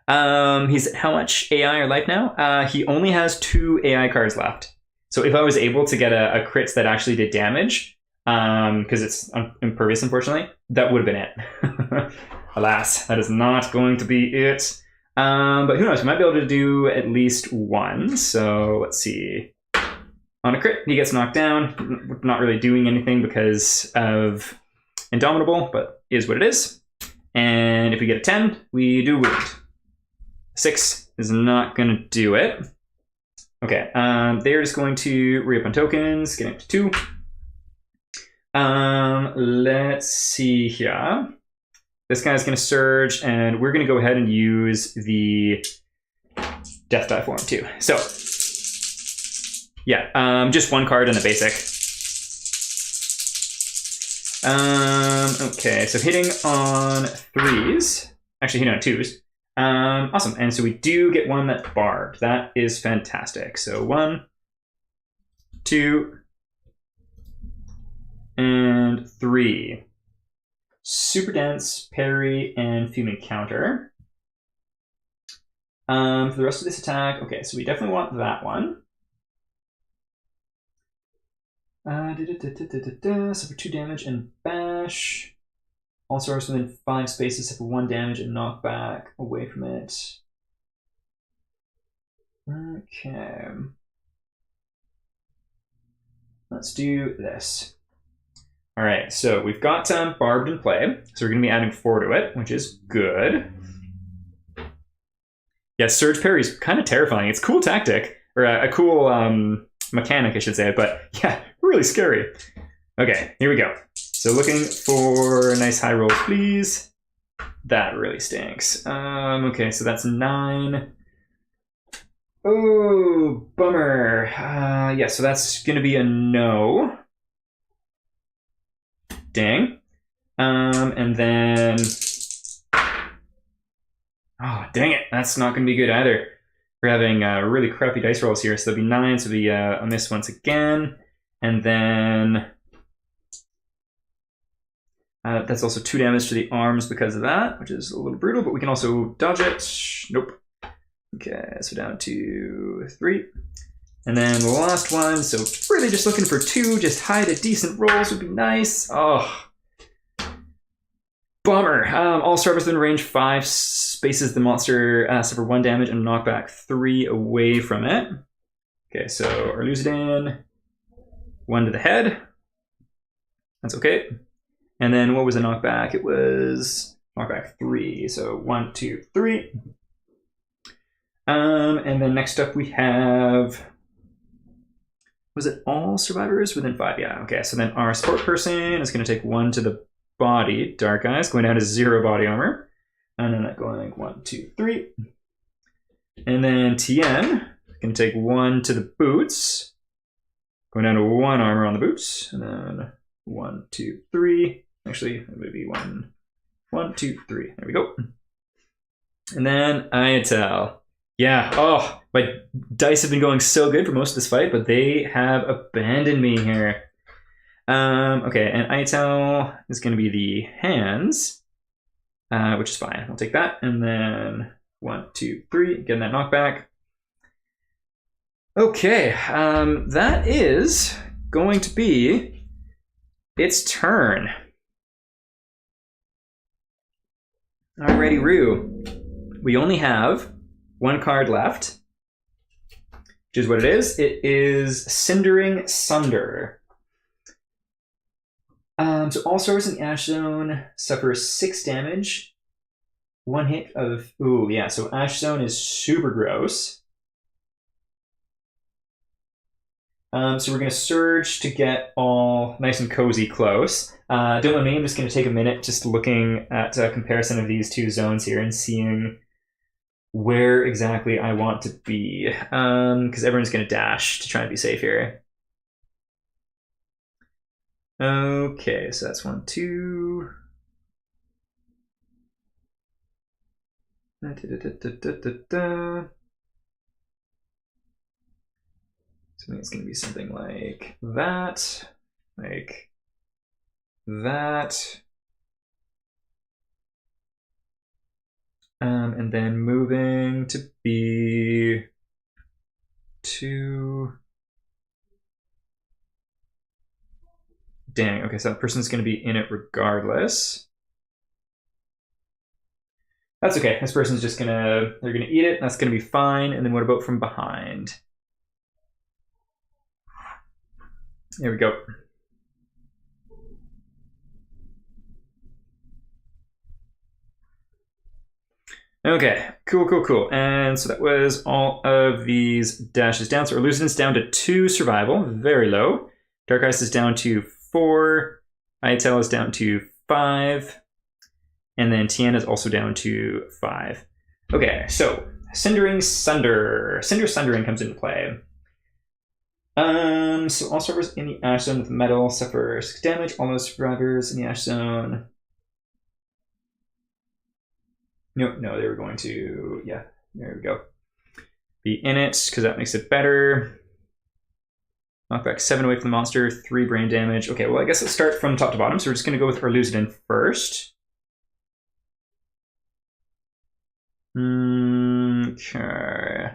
He's at how much AI or life now? He only has 2 AI cards left. So if I was able to get a crit that actually did damage, because it's impervious, unfortunately, that would have been it. Alas, that is not going to be it. But who knows? We might be able to do at least one. So let's see. On a crit, he gets knocked down. Not really doing anything because of Indomitable, but is what it is. And if we get a 10, we do wound. 6 is not going to do it. Okay, they're just going to re-up on tokens, getting up to 2. Let's see here. This guy's going to surge, and we're going to go ahead and use the death die for him too. So, yeah, just 1 card in the basic. Okay, so hitting on 3s, actually hitting on 2s. Awesome, and so we do get one that's barbed. That is fantastic. So 1, 2, and 3. Super dense, parry, and fuming counter. For the rest of this attack, okay, so we definitely want that one. So for 2 damage and bash. All stars within 5 spaces, except for 1 damage and knockback away from it. Okay. Let's do this. All right, so we've got Barbed in play. So we're going to be adding 4 to it, which is good. Yeah, Surge Parry is kind of terrifying. It's a cool tactic, or a cool mechanic, I should say, but yeah, really scary. Okay, here we go. So looking for nice high rolls, please. That really stinks. Okay, so that's 9. Oh, bummer. Yeah, so that's going to be a no. Dang. And then... Oh, dang it. That's not going to be good either. We're having really crappy dice rolls here. So there'll be 9, so there'll be a miss once again. And then... that's also 2 damage to the arms because of that, which is a little brutal, but we can also dodge it. Nope. Okay, so down to 3. And then the last one, so really just looking for 2, just hide a decent rolls would be nice. Oh, bummer. All stars within range 5 spaces the monster, suffer 1 damage and knock back 3 away from it. Okay, so our Lucidin, 1 to the head. That's okay. And then what was the knockback? It was knockback 3. So 1, 2, 3. And then next up we have, was it all survivors within 5? Yeah, okay. So then our support person is going to take 1 to the body, Dark Eyes, going down to 0 body armor. And then going 1, 2, 3. And then Tien can take 1 to the boots, going down to 1 armor on the boots. And then 1, 2, 3. Actually, maybe 1, 2, 3. There we go. And then Iatel. Yeah, oh, my dice have been going so good for most of this fight, but they have abandoned me here. Okay, and Iatel is going to be the hands, which is fine. We'll take that, and then 1, 2, 3, getting that knockback. Okay, that is going to be its turn. Alrighty, Rue. We only have one card left, which is what it is. It is Cindering Sunder. So all stars in the Ash Zone suffer 6 damage. 1 hit of... Ooh, yeah, so Ash Zone is super gross. So we're going to surge to get all nice and cozy close. Don't mind me, I'm just going to take a minute just looking at a comparison of these two zones here and seeing where exactly I want to be. Because everyone's going to dash to try and be safe here. Okay, so that's 1, 2. So I think it's going to be something like that, like that. And then moving to be 2. Dang, okay, so that person's going to be in it regardless. That's okay. This person's just they're gonna eat it. That's gonna be fine. And then what about from behind? There we go. Okay, cool. And so that was all of these dashes down. So Elucidance down to 2 survival, very low. Dark Ice is down to 4. Iatel is down to 5. And then Tien is also down to 5. Okay, so Cindering Sunder. Cinder Sundering comes into play. So all survivors in the Ash Zone with metal suffer 6 damage. All those survivors in the Ash Zone. No, they were going to, yeah, there we go. Be in it, because that makes it better. Knockback 7 away from the monster, 3 brain damage. Okay, well, I guess let's start from top to bottom. So we're just going to go with Arlucidin first. Okay.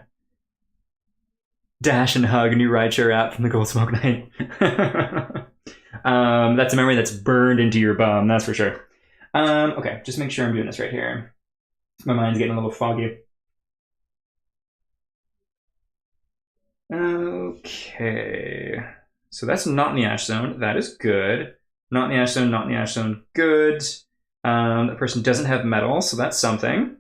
Dash and hug, new rideshare app from the Gold Smoke Knight. That's a memory that's burned into your bum, that's for sure. Okay, just make sure I'm doing this right here. My mind's getting a little foggy. Okay. So that's not in the Ash Zone. That is good. Not in the Ash Zone, not in the Ash Zone. Good. That person doesn't have metal, so that's something.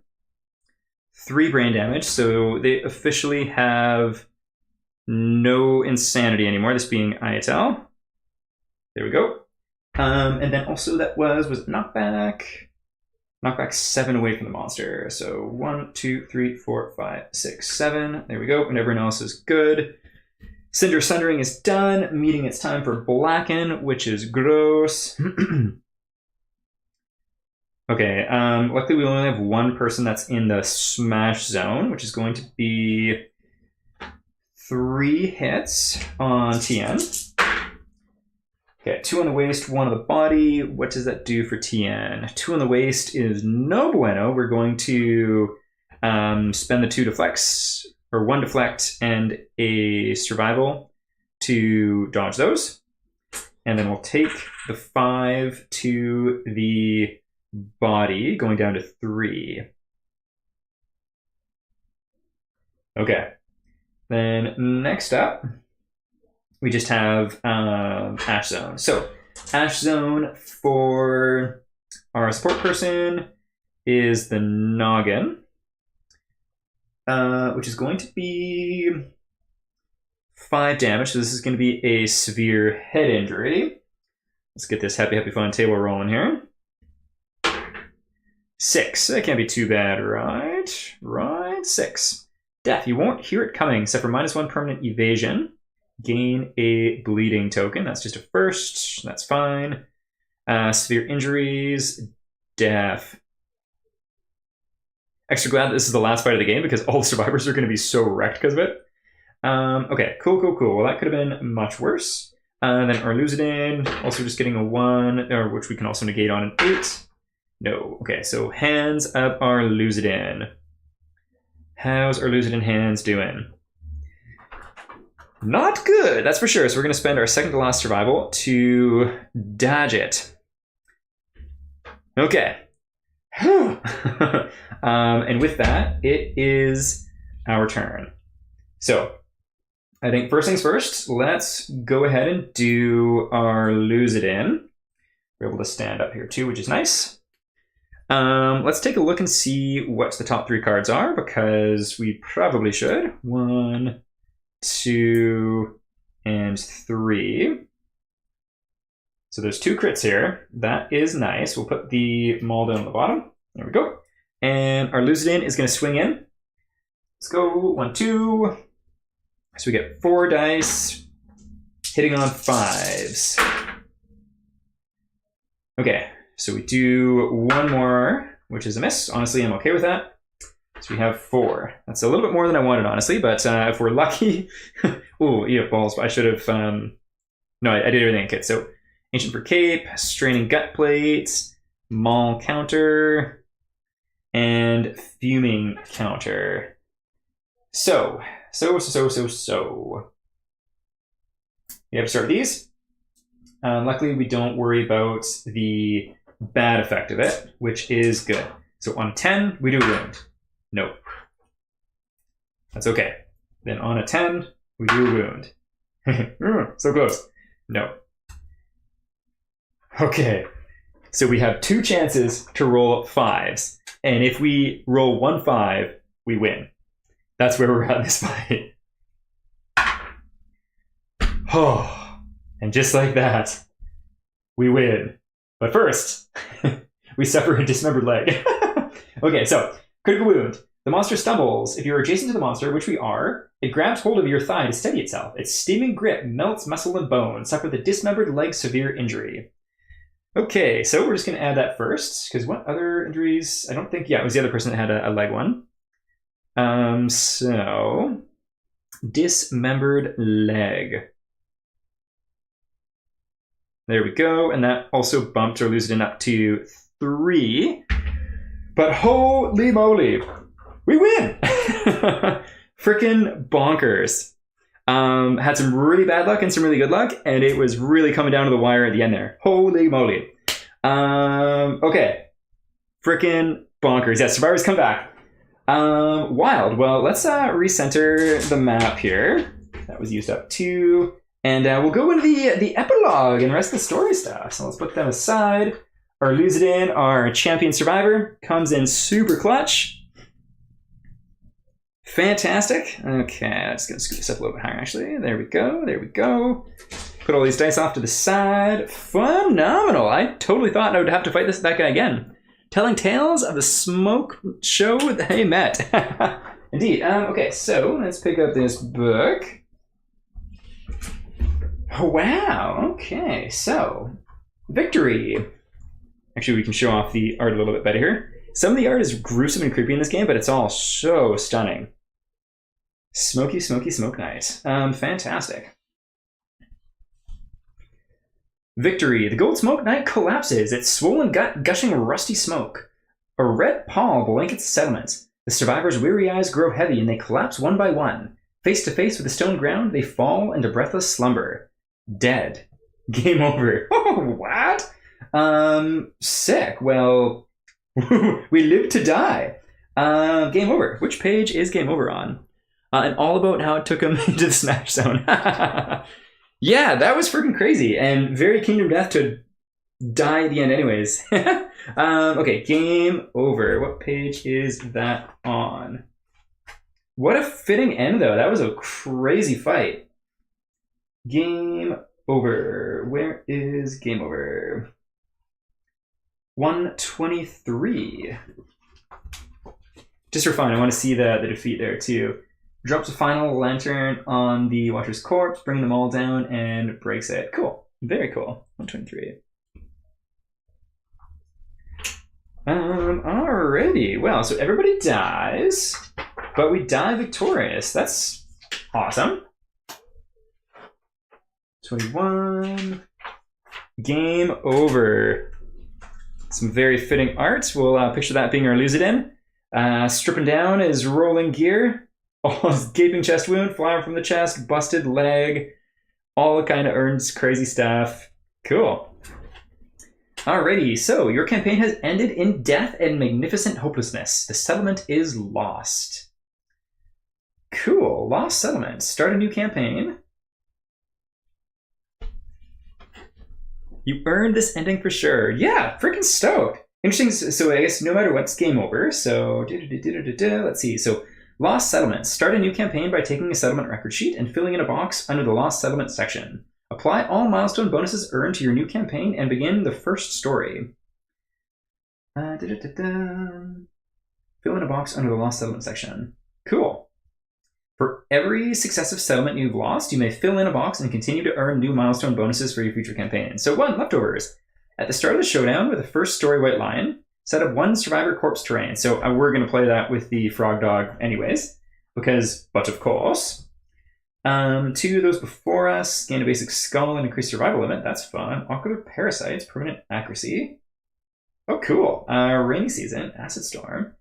3 brain damage, so they officially have no insanity anymore, this being Iatel. There we go. And then also that was knockback. Knockback 7 away from the monster. So 1, 2, 3, 4, 5, 6, 7. There we go. And everyone else is good. Cinder Sundering is done, meeting its time for Blacken, which is gross. Okay, luckily we only have 1 person that's in the smash zone, which is going to be 3 hits on Tien. Okay, 2 on the waist, 1 on the body. What does that do for Tien? 2 on the waist is no bueno. We're going to spend the 2 deflects, or 1 deflect and a survival to dodge those. And then we'll take the 5 to the body, going down to 3. Okay. Then next up, we just have Ash Zone. So Ash Zone for our support person is the Noggin, which is going to be 5 damage. So this is going to be a severe head injury. Let's get this happy fun table rolling here. 6. That can't be too bad, right? Right, 6. Death. You won't hear it coming, except for -1 permanent evasion. Gain a bleeding token. That's just a first. That's fine. Severe injuries. Death. Extra glad this is the last fight of the game because all the survivors are going to be so wrecked because of it. Okay, cool. Well, that could have been much worse. Then Arluzidin, also just getting a 1, or which we can also negate on an 8. No. Okay, so hands of Arluzidin. How's Arluzidin hands doing? Not good, that's for sure. So we're going to spend our second to last survival to dodge it. Okay. And with that, it is our turn. So I think first things first, let's go ahead and do our Arluzidin. We're able to stand up here too, which is nice. Let's take a look and see what the top 3 cards are, because we probably should. 1, 2, and 3. So there's 2 crits here. That is nice. We'll put the maul down on the bottom. There we go. And our Arluzidin is going to swing in. Let's go. 1, 2. So we get 4 dice, hitting on 5s. Okay, so we do 1 more, which is a miss. Honestly, I'm okay with that. So we have 4. That's a little bit more than I wanted, honestly, but if we're lucky... Ooh, yeah, balls. I should have... No, I did everything in kit. So Ancient for Cape, Straining Gut Plates, Maul Counter, and Fuming Counter. So... We have to start with these. Luckily, we don't worry about the bad effect of it, which is good. So on a 10, we do a wound. Nope. That's okay. Then on a 10, we do a wound. So close. No. Okay. So we have 2 chances to roll 5s. And if we roll 1 5, we win. That's where we're at in this fight. Oh, and just like that, we win. But first, we suffer a dismembered leg. Okay, so, critical wound. The monster stumbles. If you're adjacent to the monster, which we are, it grabs hold of your thigh to steady itself. Its steaming grip melts muscle and bone. Suffer the dismembered leg severe injury. Okay, so we're just going to add that first, because what other injuries? I don't think, yeah, it was the other person that had a leg one. So dismembered leg. There we go, and that also bumped our Arluzidin up to 3. But holy moly, we win! Frickin' bonkers. Had some really bad luck and some really good luck, and it was really coming down to the wire at the end there. Holy moly. Okay. Frickin' bonkers. Yeah, survivors come back. Wild. Well, let's recenter the map here. That was used up too. And we'll go into the epilogue and the rest of the story stuff. So let's put them aside. Our Arluzidin, our champion survivor, comes in super clutch. Fantastic. Okay, I'm just going to scoot this up a little bit higher, actually. There we go. There we go. Put all these dice off to the side. Phenomenal. I totally thought I would have to fight that guy again. Telling tales of the smoke show that they met. Indeed. Okay, so let's pick up this book. Oh, wow. Okay, so victory. Actually, we can show off the art a little bit better here. Some of the art is gruesome and creepy in this game, but it's all so stunning. Smoky, smoky, smoke night. Fantastic. Victory. The gold smoke knight collapses, its swollen gut gushing rusty smoke. A red pall blankets the settlement. The survivors' weary eyes grow heavy and they collapse one by one. Face to face with the stone ground, they fall into breathless slumber. Dead. Game over. Oh, what? Sick. Well, we live to die. Game over. Which page is game over on? And all about how it took him into the smash zone. Yeah, that was freaking crazy, and very Kingdom Death to die at the end anyways. Okay, game over. What page is that on? What a fitting end, though. That was a crazy fight. Game over. Where is game over? 123. Just for fun, I want to see the defeat there, too. Drops a final lantern on the Watcher's corpse, bringing them all down, and breaks it. Cool. Very cool. 123. Alrighty. Well, so everybody dies, but we die victorious. That's awesome. 21. Game over. Some very fitting art. We'll picture that being our Odium. Stripping down is rolling gear. Oh, gaping chest wound, flower from the chest, busted leg. All kind of earns crazy stuff. Cool. Alrighty, so your campaign has ended in death and magnificent hopelessness. The settlement is lost. Cool, lost settlement. Start a new campaign. You earned this ending for sure. Yeah, freaking stoked. Interesting, so I guess no matter what, it's game over. So, let's see. So, lost settlement. Start a new campaign by taking a settlement record sheet and filling in a box under the lost settlement section. Apply all milestone bonuses earned to your new campaign and begin the first story. Fill in a box under the lost settlement section. Cool. For every successive settlement you've lost, you may fill in a box and continue to earn new milestone bonuses for your future campaign. So 1, leftovers. At the start of the showdown with the first story White Lion, set up 1 survivor corpse terrain. So we're going to play that with the frog dog anyways, but of course. 2 of those before us, gain a basic skull and increase survival limit. That's fun. Ocular parasites, permanent accuracy. Oh, cool. Rainy season, acid storm.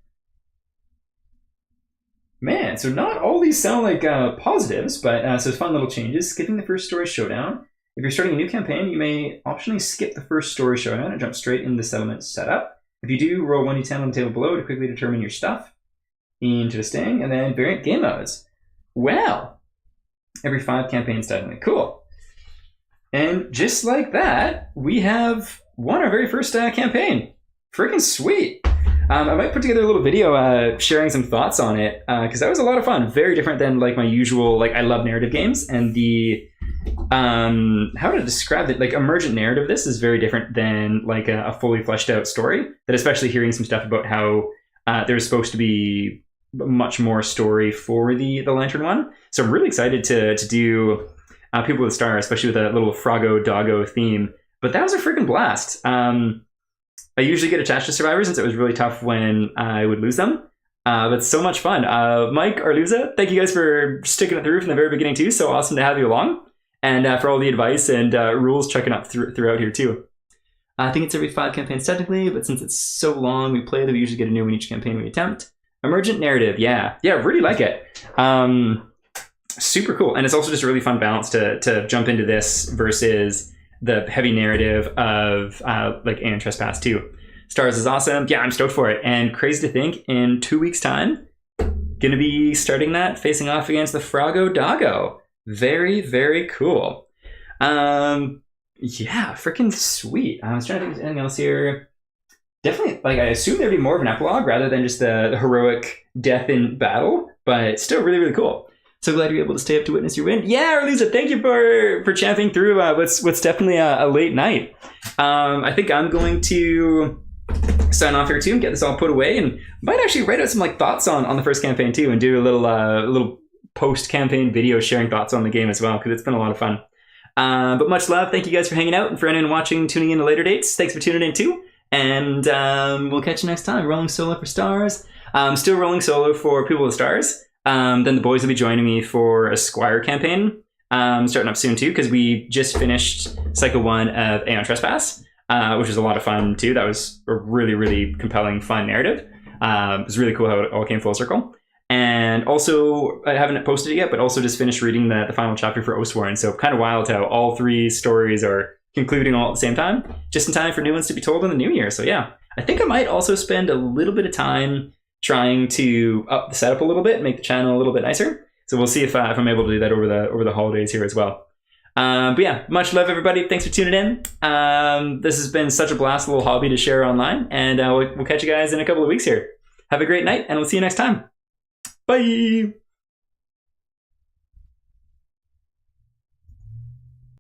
Man, so not all these sound like positives, but so fun little changes. Skipping the first story showdown. If you're starting a new campaign, you may optionally skip the first story showdown and jump straight into the settlement setup. If you do, roll 1d10 on the table below to quickly determine your stuff. Interesting. And then variant game modes. Well, every 5 campaigns definitely. Cool. And just like that, we have won our very first campaign. Freaking sweet. I might put together a little video sharing some thoughts on it, because that was a lot of fun. Very different than like my usual, I love narrative games, and the, how to describe it, emergent narrative this is very different than like a fully fleshed out story, that especially hearing some stuff about how there's supposed to be much more story for the Lantern one. So I'm really excited to do People with Stars, especially with a little Froggo Doggo theme. But that was a freaking blast. I usually get attached to survivors since it was really tough when I would lose them. But so much fun. Mike, Arluza, thank you guys for sticking it through from the very beginning too. So awesome to have you along. And for all the advice and rules checking up throughout here too. I think it's every 5 campaigns technically, but since it's so long we play that we usually get a new one each campaign we attempt. Emergent narrative, yeah, really like it. Super cool. And it's also just a really fun balance to jump into this versus the heavy narrative of Alien Trespass 2. Stars is awesome. Yeah, I'm stoked for it. And crazy to think, in 2 weeks' time, gonna be starting that, facing off against the Froggo Doggo. Very, very cool. Yeah, freaking sweet. I was trying to think of anything else here. Definitely, I assume there'd be more of an epilogue rather than just the heroic death in battle, but still really, really cool. So glad you're able to stay up to witness your win. Yeah, Arlisa, thank you for champing through what's definitely a late night. I think I'm going to sign off here too and get this all put away, and might actually write out some thoughts on the first campaign too, and do a little post-campaign video sharing thoughts on the game as well, because it's been a lot of fun. But much love. Thank you guys for hanging out, and for anyone watching, tuning in to later dates, thanks for tuning in too. And we'll catch you next time. Rolling solo for Stars. Still rolling solo for People with Stars. Then the boys will be joining me for a Squire campaign, starting up soon too, because we just finished Cycle 1 of Alien Trespass, which was a lot of fun too. That was a really, really compelling, fun narrative. It was really cool how it all came full circle. And also, I haven't posted it yet, but also just finished reading the final chapter for Oathsworn. So kind of wild how all 3 stories are concluding all at the same time, just in time for new ones to be told in the new year. So yeah, I think I might also spend a little bit of time trying to up the setup a little bit, make the channel a little bit nicer. So we'll see if I'm able to do that over the holidays here as well. But yeah, much love everybody. Thanks for tuning in. This has been such a blast, little hobby to share online, and we'll catch you guys in a couple of weeks here. Have a great night, and we'll see you next time. Bye.